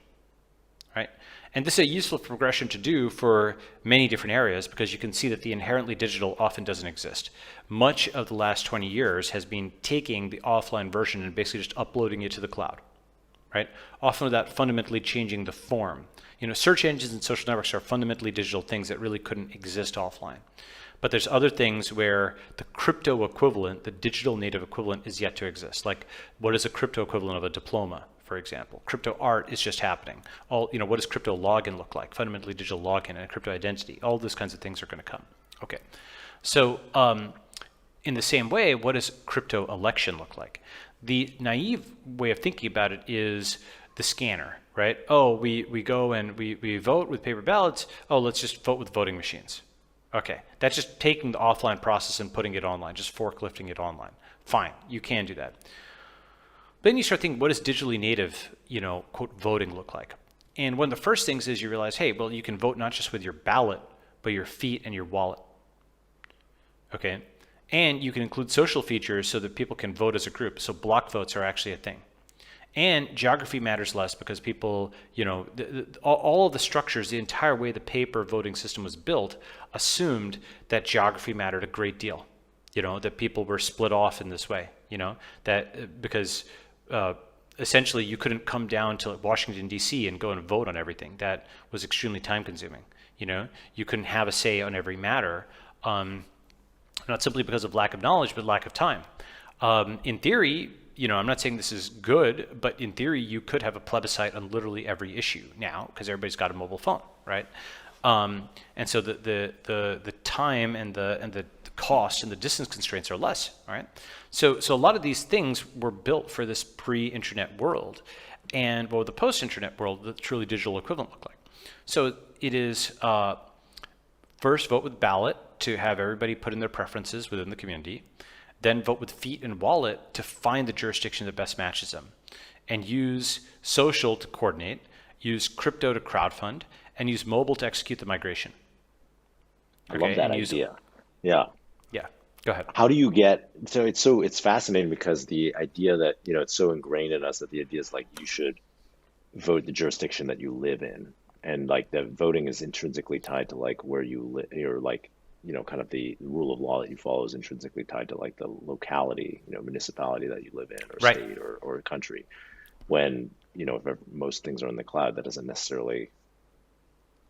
right? And this is a useful progression to do for many different areas because you can see that the inherently digital often doesn't exist. Much of the last 20 years has been taking the offline version and basically just uploading it to the cloud. Right? Often without fundamentally changing the form. Search engines and social networks are fundamentally digital things that really couldn't exist offline. But there's other things where the crypto equivalent, the digital native equivalent, is yet to exist. Like, what is a crypto equivalent of a diploma, for example? Crypto art is just happening. What does crypto login look like? Fundamentally digital login and a crypto identity. All those kinds of things are going to come. Okay. So in the same way, what does crypto election look like? The naive way of thinking about it is the scanner, right? Oh, we go and we vote with paper ballots. Oh, let's just vote with voting machines. Okay, that's just taking the offline process and putting it online, just forklifting it online. Fine, you can do that. Then you start thinking, what does digitally native, quote, voting look like? And one of the first things is you realize, hey, well, you can vote not just with your ballot, but your feet and your wallet. Okay. And you can include social features so that people can vote as a group. So block votes are actually a thing. And geography matters less because people, all of the structures, the entire way the paper voting system was built, assumed that geography mattered a great deal. That people were split off in this way, that because essentially you couldn't come down to Washington, D.C. and go and vote on everything. That was extremely time consuming. You couldn't have a say on every matter. Not simply because of lack of knowledge, but lack of time. In theory, I'm not saying this is good, but in theory, you could have a plebiscite on literally every issue now because everybody's got a mobile phone, right? And so the time and the cost and the distance constraints are less, right? So a lot of these things were built for this pre-internet world, and what would the post-internet world, the truly digital equivalent, look like? So it is first vote with ballot to have everybody put in their preferences within the community, then vote with feet and wallet to find the jurisdiction that best matches them, and use social to coordinate, use crypto to crowdfund, and use mobile to execute the migration. I love that idea. Yeah. Yeah. Go ahead. How do you get, it's fascinating because the idea that, it's so ingrained in us that the idea is like you should vote the jurisdiction that you live in. And like the voting is intrinsically tied to like where you live, or like, kind of the rule of law that you follow is intrinsically tied to like the locality, municipality that you live in, or right. state or country. When, if most things are in the cloud, that doesn't necessarily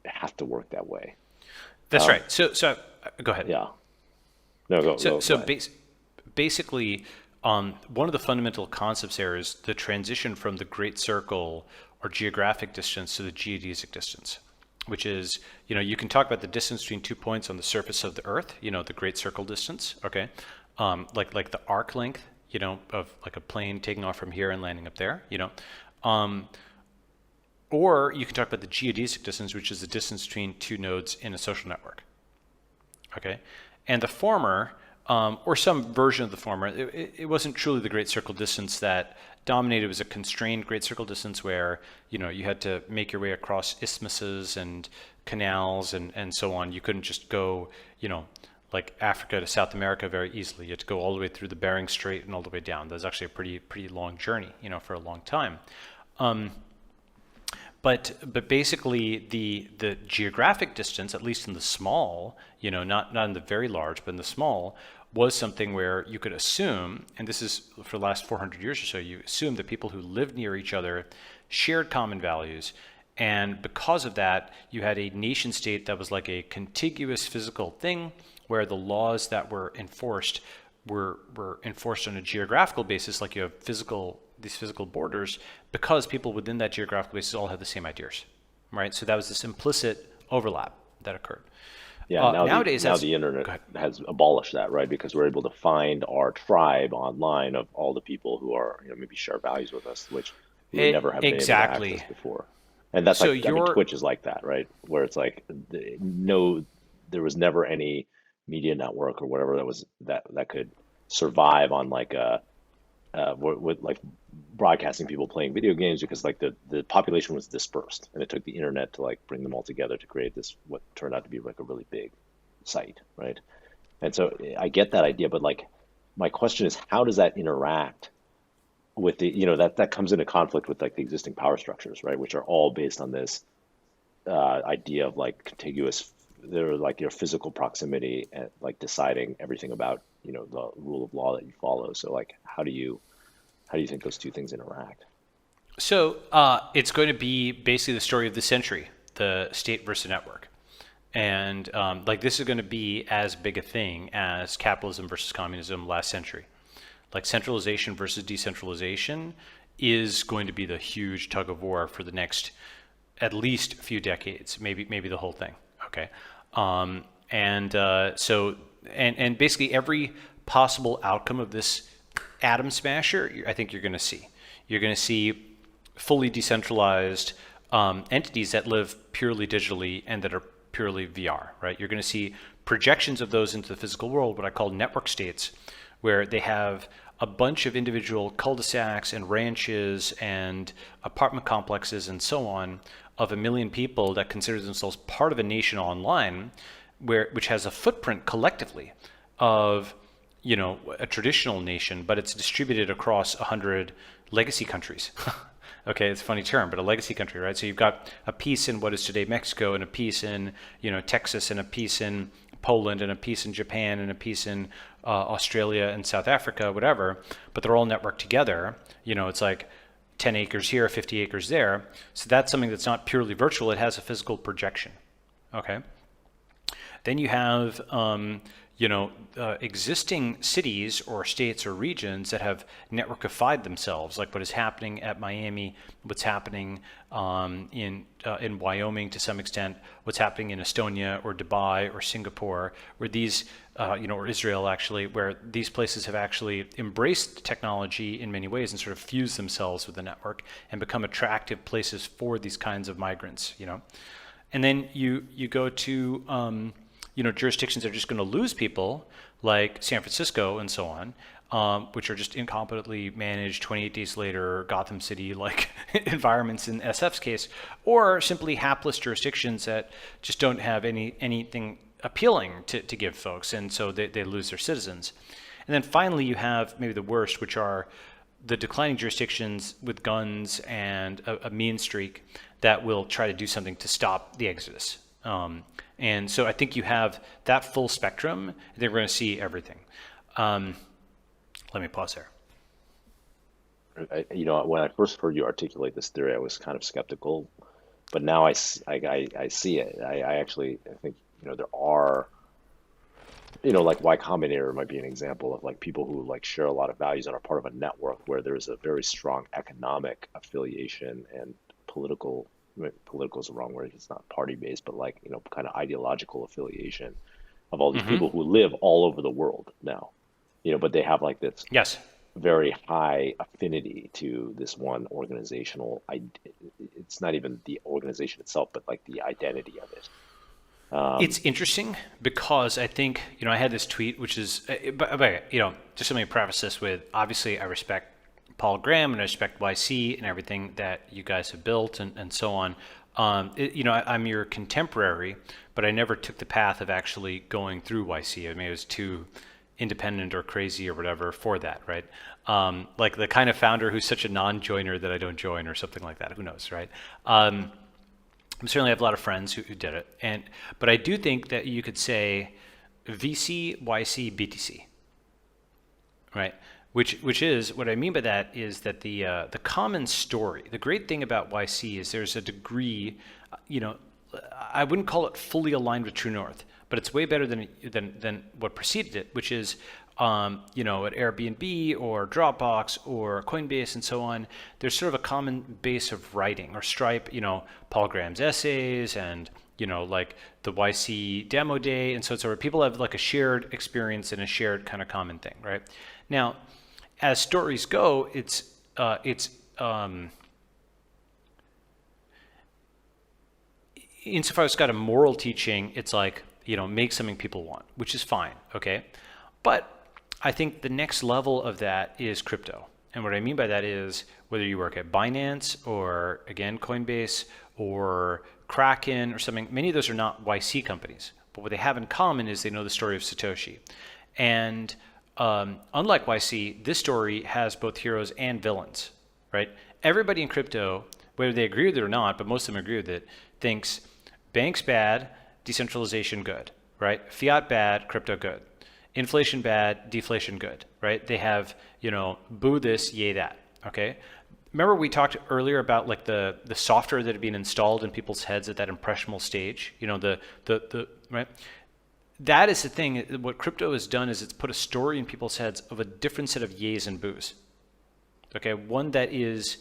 have to work that way. That's right. So go ahead. Yeah. No, go. Basically, one of the fundamental concepts there is the transition from the great circle or geographic distance to the geodesic distance, which is, you can talk about the distance between 2 points on the surface of the Earth, the great circle distance, okay? Like the arc length, of like a plane taking off from here and landing up there, or you can talk about the geodesic distance, which is the distance between two nodes in a social network, okay? And the former, or some version of the former, it wasn't truly the great circle distance that dominated. It was a constrained great circle distance where, you had to make your way across isthmuses and canals and so on. You couldn't just go, like Africa to South America very easily. You had to go all the way through the Bering Strait and all the way down. That was actually a pretty long journey, for a long time. But basically the geographic distance, at least in the small, not in the very large, but in the small, was something where you could assume, and this is for the last 400 years or so, you assume that people who lived near each other shared common values. And because of that, you had a nation state that was like a contiguous physical thing where the laws that were enforced were enforced on a geographical basis, like you have these physical borders, because people within that geographical basis all have the same ideas, right? So that was this implicit overlap that occurred. Yeah, nowadays the internet has abolished that, right? Because we're able to find our tribe online of all the people who are, maybe share values with us, which we would never have been able to access before. And that's so Twitch is like that, right? Where it's like, there was never any media network or whatever that could survive on like with like broadcasting people playing video games, because like the population was dispersed, and it took the internet to like bring them all together to create this what turned out to be like a really big site, right? And so I get that idea, but like my question is, how does that interact with the that comes into conflict with like the existing power structures, right, which are all based on this idea of like contiguous, they're like your physical proximity and like deciding everything about the rule of law that you follow. So like how do you think those two things interact? So it's going to be basically the story of the century, the state versus network. And like this is going to be as big a thing as capitalism versus communism last century. Like centralization versus decentralization is going to be the huge tug of war for the next at least few decades, maybe the whole thing. Okay. So basically every possible outcome of this atom smasher, I think you're going to see. You're going to see fully decentralized entities that live purely digitally and that are purely VR, right? You're going to see projections of those into the physical world, what I call network states, where they have a bunch of individual cul-de-sacs and ranches and apartment complexes and so on of 1 million people that consider themselves part of a nation online, which has a footprint collectively of a traditional nation, but it's distributed across 100 legacy countries. Okay, it's a funny term, but a legacy country, right? So you've got a piece in what is today Mexico, and a piece in Texas, and a piece in Poland, and a piece in Japan, and a piece in Australia and South Africa, whatever. But they're all networked together. It's like 10 acres here, 50 acres there. So that's something that's not purely virtual. It has a physical projection. Okay. Then you have existing cities or states or regions that have networkified themselves, like what is happening at Miami, what's happening in Wyoming to some extent, what's happening in Estonia or Dubai or Singapore, where these, or Israel actually, where these places have actually embraced technology in many ways and sort of fused themselves with the network and become attractive places for these kinds of migrants, And then you go to jurisdictions that are just going to lose people, like San Francisco and so on, which are just incompetently managed 28 days later, Gotham City like environments in SF's case, or simply hapless jurisdictions that just don't have anything appealing to give folks, and so they lose their citizens. And then finally, you have maybe the worst, which are the declining jurisdictions with guns and a mean streak that will try to do something to stop the exodus. And so I think you have that full spectrum, and then we're going to see everything. Let me pause there. When I first heard you articulate this theory, I was kind of skeptical, but now I see it. I think, there are, like Y Combinator might be an example of like people who like share a lot of values and are part of a network where there's a very strong economic affiliation and political is the wrong word, it's not party based, but like, kind of ideological affiliation of all these people who live all over the world now, but they have like this very high affinity to this one organizational, it's not even the organization itself, but like the identity of it. It's interesting because I think, I had this tweet, which is, but just let me preface this with, obviously I respect Paul Graham and I respect YC and everything that you guys have built and so on. I'm your contemporary, but I never took the path of actually going through YC. I mean, it was too independent or crazy or whatever for that, right? Like the kind of founder who's such a non-joiner that I don't join or something like that. Who knows, right? I certainly have a lot of friends who did it, but I do think that you could say VC, YC, BTC, right? Which is, what I mean by that is that the common story, the great thing about YC is there's a degree, I wouldn't call it fully aligned with True North, but it's way better than what preceded it, which is, at Airbnb or Dropbox or Coinbase and so on, there's sort of a common base of writing, or Stripe, Paul Graham's essays and, like the YC demo day. And so it's where people have like a shared experience and a shared kind of common thing, right? Now, as stories go, insofar as it's got a moral teaching, it's like, make something people want, which is fine, okay? But I think the next level of that is crypto. And what I mean by that is whether you work at Binance or, again, Coinbase or Kraken or something, many of those are not YC companies. But what they have in common is they know the story of Satoshi. And unlike YC, this story has both heroes and villains, right? Everybody in crypto, whether they agree with it or not, but most of them agree with it, thinks banks bad, decentralization good, right? Fiat bad, crypto good. Inflation bad, deflation good, right? They have, boo this, yay that, okay? Remember we talked earlier about like the software that had been installed in people's heads at that impressionable stage, the right? That is the thing. What crypto has done is it's put a story in people's heads of a different set of yays and boos. Okay, one that is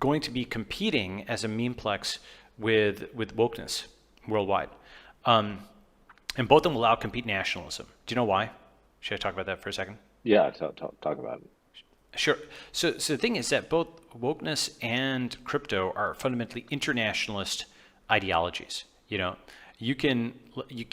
going to be competing as a memeplex with wokeness worldwide. And both of them will outcompete nationalism. Do you know why? Should I talk about that for a second? Yeah, talk about it. Sure. So the thing is that both wokeness and crypto are fundamentally internationalist ideologies. You can,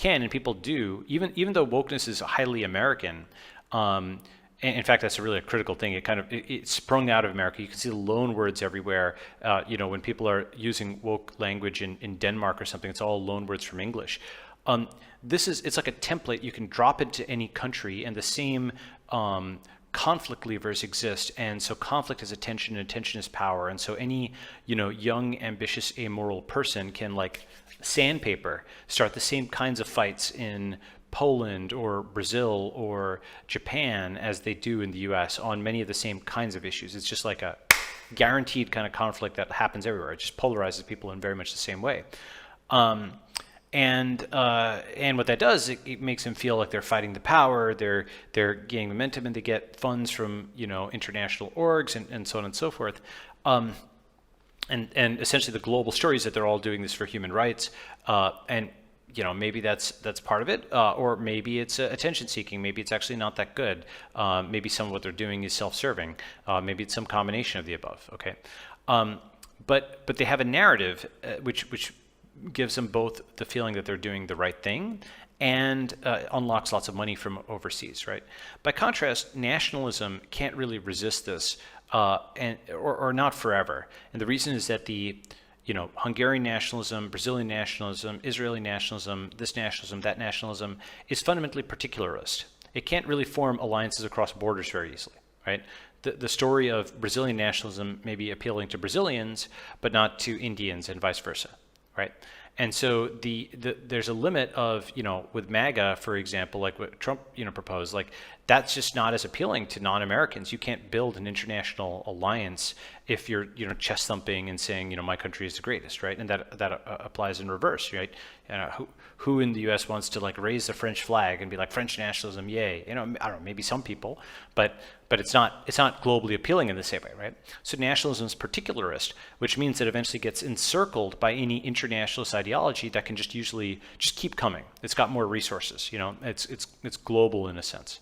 and people do, even though wokeness is highly American. And in fact, that's a critical thing. It sprung out of America. You can see the loan words everywhere. When people are using woke language in Denmark or something, it's all loan words from English. It's like a template you can drop into any country, and the same conflict levers exist. And so conflict is attention, and attention is power. And so any young, ambitious, amoral person can like sandpaper start the same kinds of fights in Poland or Brazil or Japan as they do in the US on many of the same kinds of issues. It's just like a guaranteed kind of conflict that happens everywhere. It just polarizes people in very much the same way. And what that does, it makes them feel like they're fighting the power, they're gaining momentum, and they get funds from international orgs and so on and so forth. And essentially the global story is that they're all doing this for human rights, and maybe that's part of it, or maybe it's attention seeking. Maybe it's actually not that good. Maybe some of what they're doing is self-serving. Maybe it's some combination of the above. Okay, but they have a narrative which gives them both the feeling that they're doing the right thing and unlocks lots of money from overseas, right? By contrast, nationalism can't really resist this, or not forever. And the reason is that the Hungarian nationalism, Brazilian nationalism, Israeli nationalism, this nationalism, that nationalism is fundamentally particularist. It can't really form alliances across borders very easily, right? The story of Brazilian nationalism may be appealing to Brazilians, but not to Indians and vice versa, right? And so there's a limit of, with MAGA, for example, like what Trump, proposed, like that's just not as appealing to non-Americans. You can't build an international alliance if you're, chest thumping and saying, my country is the greatest, right? And that applies in reverse, right? Who in the U.S. wants to like raise the French flag and be like French nationalism, yay? I don't know, maybe some people, but it's not globally appealing in the same way, right? So nationalism is particularist, which means that it eventually gets encircled by any internationalist ideology that can just keep coming. It's got more resources, it's global in a sense.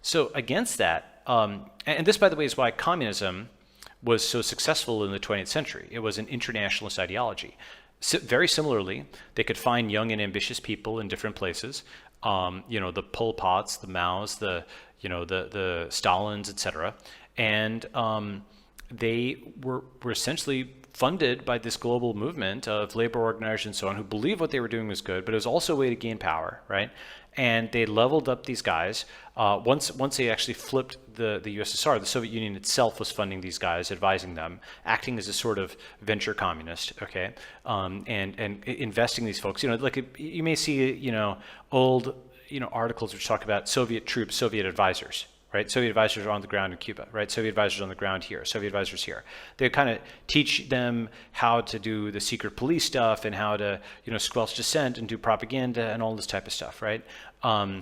So against that, and this, by the way, is why communism was so successful in the 20th century. It was an internationalist ideology. Very similarly, they could find young and ambitious people in different places. The Pol Pots, the Maos, the Stalins, etc. And they were essentially funded by this global movement of labor organizers and so on, who believed what they were doing was good, but it was also a way to gain power, right? And they leveled up these guys. Once they actually flipped the USSR, the Soviet Union itself was funding these guys, advising them, acting as a sort of venture communist, okay, and investing these folks. You may see old articles which talk about Soviet troops, Soviet advisors. Right, Soviet advisors are on the ground in Cuba, right? Soviet advisors on the ground here, Soviet advisors here. They kind of teach them how to do the secret police stuff and how to, squelch dissent and do propaganda and all this type of stuff, right? And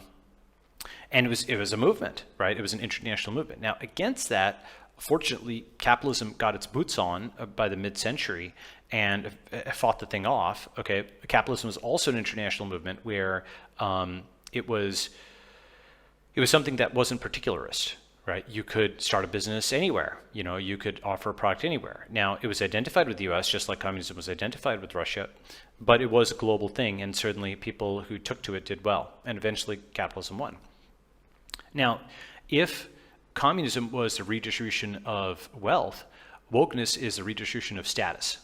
it was a movement, right? It was an international movement. Now, against that, fortunately, capitalism got its boots on by the mid-century and fought the thing off. Okay, capitalism was also an international movement where it was something that wasn't particularist, right? You could start a business anywhere. You could offer a product anywhere. Now, it was identified with the U.S. just like communism was identified with Russia, but it was a global thing, and certainly people who took to it did well, and eventually capitalism won. Now, if communism was the redistribution of wealth, wokeness is the redistribution of status,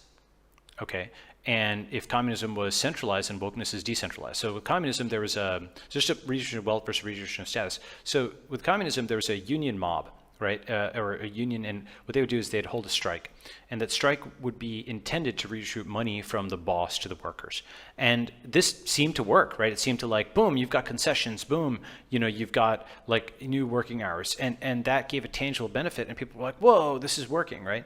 okay? And if communism was centralized, and wokeness is decentralized. So with communism, there was just a redistribution of wealth versus redistribution of status. So with communism, there was a union mob, right? Or a union, and what they would do is they'd hold a strike. And that strike would be intended to redistribute money from the boss to the workers. And this seemed to work, right? It seemed to like, boom, you've got concessions, boom, you've got like new working hours. And that gave a tangible benefit, and people were like, whoa, this is working, right?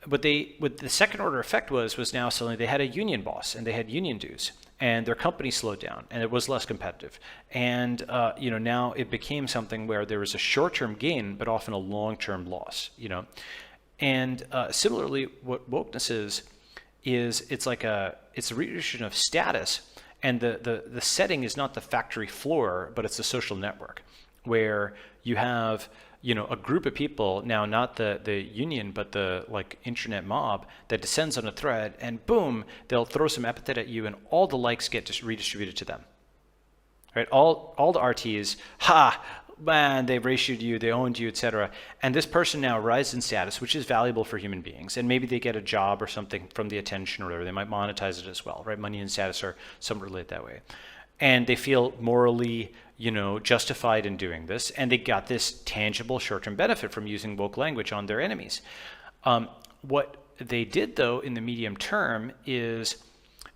What the second order effect was now suddenly they had a union boss and they had union dues, and their company slowed down and it was less competitive. And now it became something where there was a short-term gain but often a long-term loss. And similarly, what wokeness is it's a redistribution of status, and the setting is not the factory floor, but it's the social network where you have a group of people, now not the union, but the like internet mob that descends on a thread, and boom, they'll throw some epithet at you and all the likes get just redistributed to them. Right? All the RTs, man, they ratioed you, they owned you, etc. And this person now rises in status, which is valuable for human beings. And maybe they get a job or something from the attention or whatever. They might monetize it as well, right? Money and status are somewhat related that way. And they feel morally justified in doing this, and they got this tangible short-term benefit from using woke language on their enemies. What they did, though, in the medium term is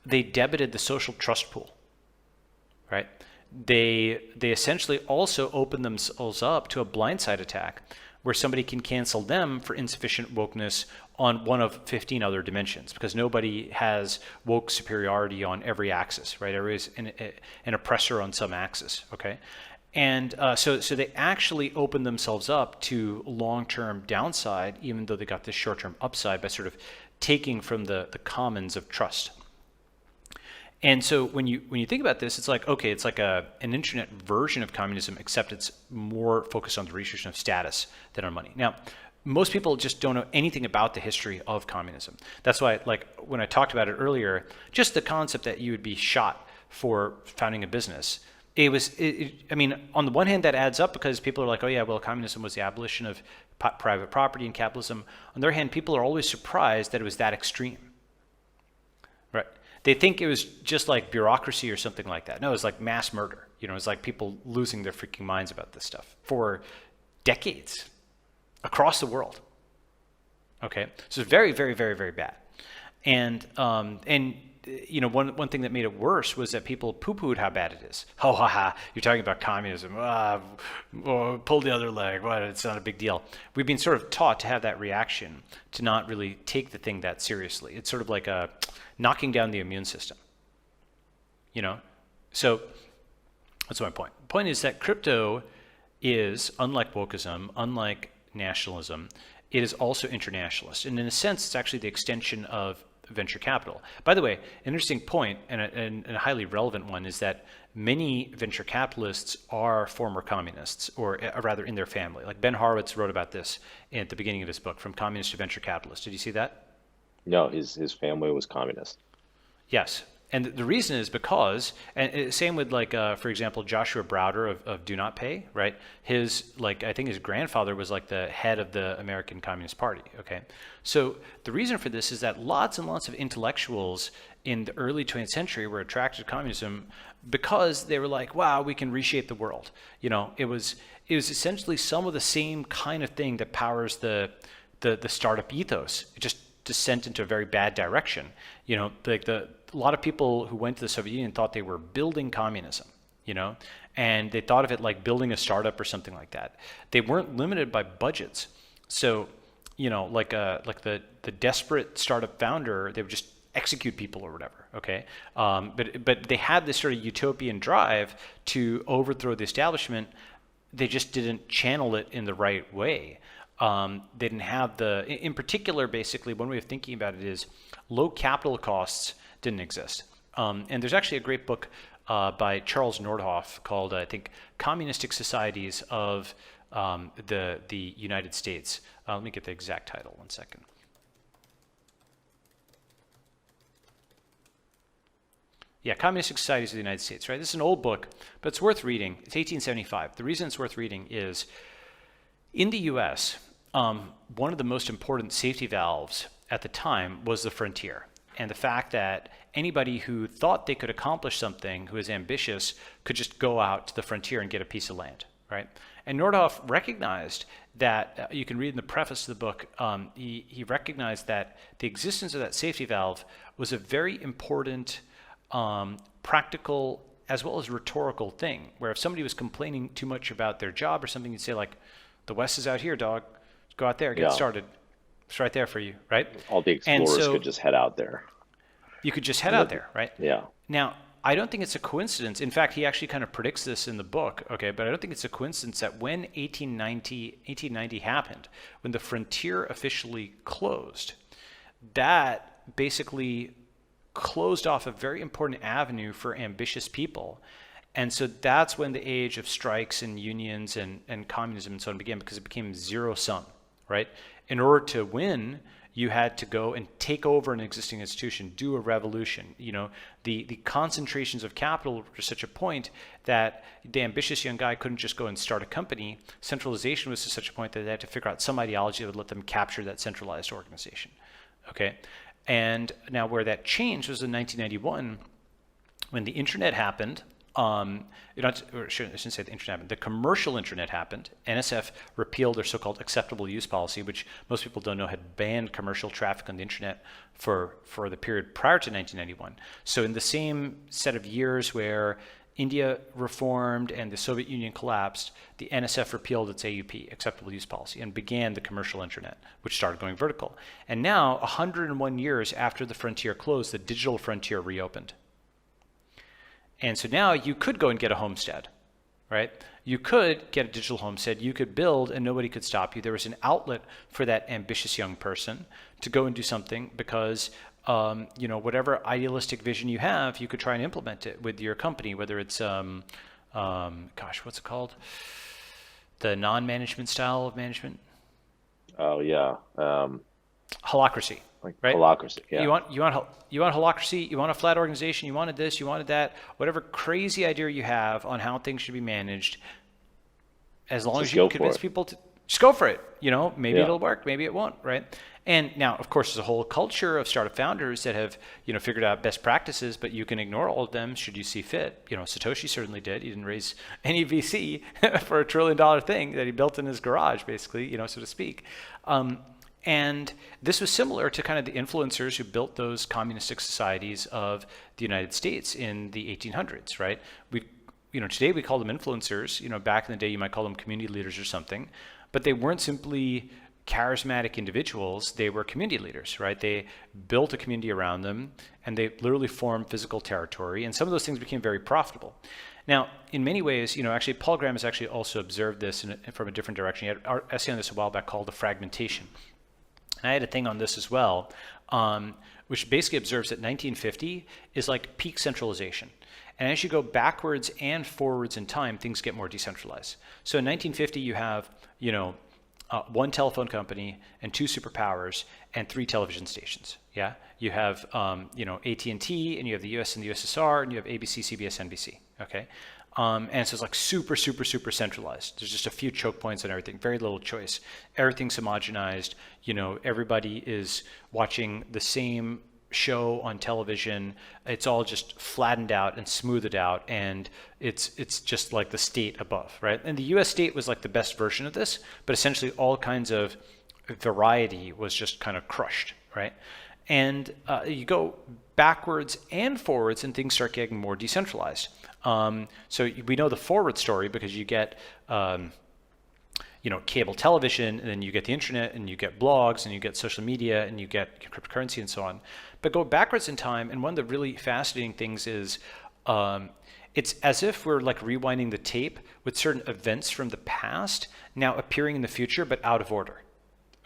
they debited the social trust pool, right? They essentially also opened themselves up to a blindside attack where somebody can cancel them for insufficient wokeness on one of 15 other dimensions, because nobody has woke superiority on every axis, right? Everybody's an oppressor on some axis, okay? And so they actually open themselves up to long-term downside, even though they got this short-term upside by sort of taking from the commons of trust. And so when you think about this, it's like, okay, it's like an internet version of communism, except it's more focused on the redistribution of status than on money. Now, most people just don't know anything about the history of communism. That's why, like, when I talked about it earlier, just the concept that you would be shot for founding a business, I mean, on the one hand, that adds up because people are like, oh yeah, well, communism was the abolition of private property and capitalism. On the other hand, people are always surprised that it was that extreme, right? They think it was just like bureaucracy or something like that. No, it was like mass murder. You know, it was like people losing their freaking minds about this stuff for decades across the world. Okay, so it's very, very, very, very bad. And you know, one thing that made it worse was that people poo-pooed how bad it is. Oh, haha, you're talking about communism. Pull the other leg. What? It's not a big deal. We've been sort of taught to have that reaction, to not really take the thing that seriously. It's sort of like knocking down the immune system. You know? So that's my point. The point is that crypto is, unlike wokeism, unlike nationalism, it is also internationalist. And in a sense, it's actually the extension of venture capital. By the way, an interesting point and a highly relevant one is that many venture capitalists are former communists, or rather in their family. Like Ben Horowitz wrote about this at the beginning of his book, From Communist to Venture Capitalist. Did you see that? No, his family was communist. Yes. And the reason is because, and same with like, for example, Joshua Browder of Do Not Pay, right? His, like, I think his grandfather was like the head of the American Communist Party, okay? So the reason for this is that lots and lots of intellectuals in the early 20th century were attracted to communism because they were like, wow, we can reshape the world. You know, it was essentially some of the same kind of thing that powers the startup ethos. It just descent into a very bad direction. You know, like a lot of people who went to the Soviet Union thought they were building communism, you know, and they thought of it like building a startup or something like that. They weren't limited by budgets. So, you know, like the desperate startup founder, they would just execute people or whatever, okay? But they had this sort of utopian drive to overthrow the establishment. They just didn't channel it in the right way. They didn't have in particular, basically, one way of thinking about it is low capital costs didn't exist. And there's actually a great book by Charles Nordhoff called, I think, Communistic Societies of the United States. Let me get the exact title, 1 second. Yeah, Communistic Societies of the United States, right? This is an old book, but it's worth reading. It's 1875. The reason it's worth reading is in the US, one of the most important safety valves at the time was the frontier. And the fact that anybody who thought they could accomplish something, who was ambitious, could just go out to the frontier and get a piece of land, right? And Nordhoff recognized that, you can read in the preface of the book, he recognized that the existence of that safety valve was a very important practical as well as rhetorical thing, where if somebody was complaining too much about their job or something, you'd say like, the West is out here, dog. Go out there, get started. It's right there for you, right? All the explorers could just head out there. You could just head out there, right? Yeah. Now, I don't think it's a coincidence. In fact, he actually kind of predicts this in the book, okay? But I don't think it's a coincidence that when 1890 happened, when the frontier officially closed, that basically closed off a very important avenue for ambitious people. And so that's when the age of strikes and unions and communism and so on began, because it became zero sum, right? In order to win, you had to go and take over an existing institution, do a revolution. You know, the concentrations of capital were to such a point that the ambitious young guy couldn't just go and start a company. Centralization was to such a point that they had to figure out some ideology that would let them capture that centralized organization, okay? And now where that changed was in 1991, when the internet happened. I shouldn't say the internet happened. The commercial internet happened. NSF repealed their so-called acceptable use policy, which most people don't know had banned commercial traffic on the internet for the period prior to 1991. So in the same set of years where India reformed and the Soviet Union collapsed, the NSF repealed its AUP, acceptable use policy, and began the commercial internet, which started going vertical. And now, 101 years after the frontier closed, the digital frontier reopened. And so now you could go and get a homestead, right? You could get a digital homestead, you could build, and nobody could stop you. There was an outlet for that ambitious young person to go and do something because whatever idealistic vision you have, you could try and implement it with your company, whether it's, what's it called? The non-management style of management? Oh, yeah. Holacracy, right? Holacracy, yeah. You want holacracy, you want a flat organization, you wanted this, you wanted that, whatever crazy idea you have on how things should be managed, as long as you can convince people to just go for it. Maybe it'll work, maybe it won't, right? And now, of course, there's a whole culture of startup founders that have, figured out best practices, but you can ignore all of them should you see fit. Satoshi certainly did. He didn't raise any VC for $1 trillion thing that he built in his garage, basically, so to speak. And this was similar to kind of the influencers who built those communistic societies of the United States in the 1800s, right? Today we call them influencers. Back in the day you might call them community leaders or something, but they weren't simply charismatic individuals, they were community leaders, right? They built a community around them and they literally formed physical territory, and some of those things became very profitable. Now, in many ways, actually Paul Graham has actually also observed this from a different direction. He had an essay on this a while back called The Fragmentation. And I had a thing on this as well, which basically observes that 1950 is like peak centralization. And as you go backwards and forwards in time, things get more decentralized. So in 1950, you have, one telephone company and 2 superpowers and 3 television stations. Yeah, you have AT&T, and you have the US and the USSR, and you have ABC, CBS, NBC. Okay, and so it's like super centralized. There's just a few choke points and everything. Very little choice. Everything's homogenized. Everybody is watching the same show on television. It's all just flattened out and smoothed out, and it's just like the state above, right? And the US state was like the best version of this, but essentially all kinds of variety was just kind of crushed, right? And you go backwards and forwards and things start getting more decentralized. So we know the forward story because you get cable television, and then you get the internet, and you get blogs, and you get social media, and you get cryptocurrency and so on. But go backwards in time, and one of the really fascinating things is it's as if we're like rewinding the tape with certain events from the past now appearing in the future, but out of order.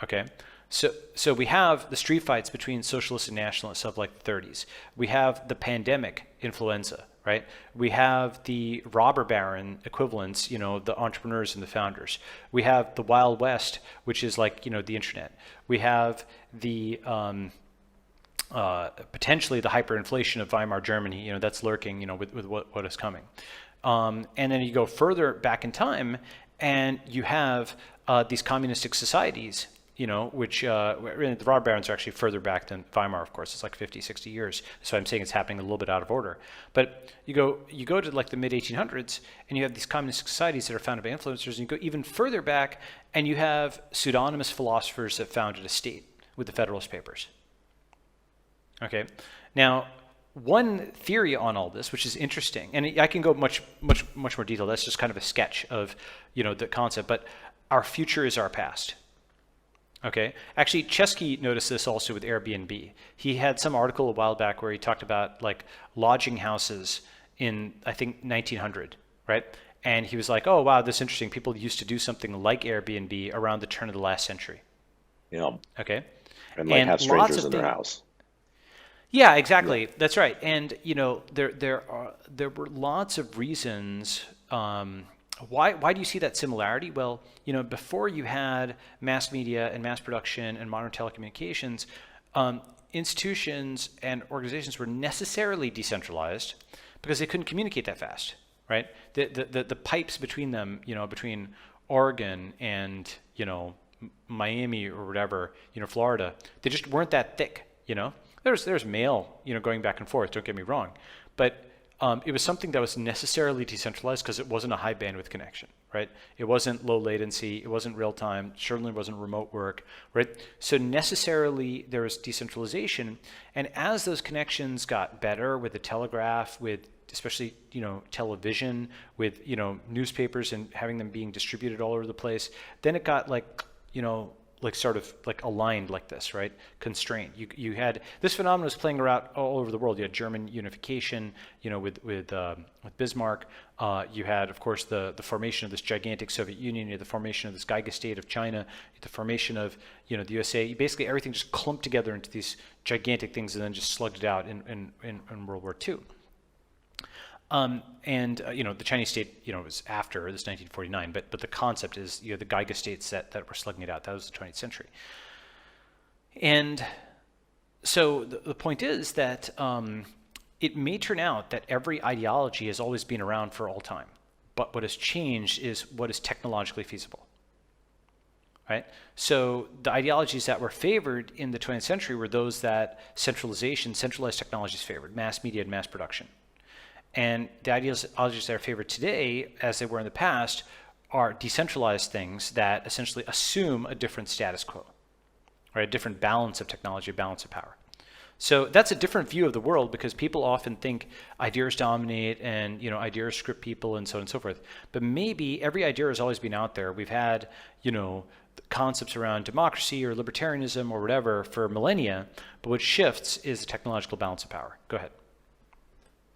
Okay? So we have the street fights between socialists and nationalists of like the 30s. We have the pandemic, influenza, right? We have the robber baron equivalents, the entrepreneurs and the founders. We have the Wild West, which is like, the internet. We have the potentially the hyperinflation of Weimar Germany, that's lurking, with what is coming. And then you go further back in time, and you have these communistic societies, which the robber barons are actually further back than Weimar, of course. It's like 50, 60 years. So I'm saying it's happening a little bit out of order. But you go to like the mid-1800s, and you have these communist societies that are founded by influencers, and you go even further back, and you have pseudonymous philosophers that founded a state with the Federalist Papers. Okay, now one theory on all this, which is interesting, and I can go much more detail. That's just kind of a sketch of the concept. But our future is our past. Okay, actually, Chesky noticed this also with Airbnb. He had some article a while back where he talked about like lodging houses in, I think, 1900, right? And he was like, oh wow, this is interesting. People used to do something like Airbnb around the turn of the last century. Yeah. Okay. And like have strangers in their house. Yeah, exactly. Yeah. That's right. And there were lots of reasons. Why do you see that similarity? Well, before you had mass media and mass production and modern telecommunications, institutions and organizations were necessarily decentralized because they couldn't communicate that fast, right? The pipes between them, between Oregon and Miami or whatever, Florida, they just weren't that thick, There's mail, going back and forth, don't get me wrong. But it was something that was necessarily decentralized because it wasn't a high bandwidth connection, right? It wasn't low latency, it wasn't real time, certainly wasn't remote work, right? So necessarily there was decentralization. And as those connections got better with the telegraph, with especially, television, with, newspapers and having them being distributed all over the place. Then it got sort of aligned like this, right? Constrained. You had this phenomenon was playing around all over the world. You had German unification, with Bismarck. You had, of course, the formation of this gigantic Soviet Union. You had the formation of this Giga state of China. The formation of the USA. Basically, everything just clumped together into these gigantic things, and then just slugged it out in World War II. The Chinese state, was after this 1949, but the concept is, the Giga states that were slugging it out. That was the 20th century. And so the point is that it may turn out that every ideology has always been around for all time, but what has changed is what is technologically feasible. Right? So the ideologies that were favored in the 20th century were those that centralized technologies favored, mass media and mass production. And the ideologies that are favored today, as they were in the past, are decentralized things that essentially assume a different status quo, or a different balance of technology, a balance of power. So that's a different view of the world, because people often think ideas dominate and ideas script people and so on and so forth. But maybe every idea has always been out there. We've had concepts around democracy or libertarianism or whatever for millennia, but what shifts is the technological balance of power. Go ahead.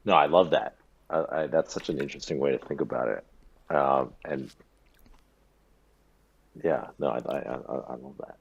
No, I love that. That's such an interesting way to think about it. And yeah, no, I love that.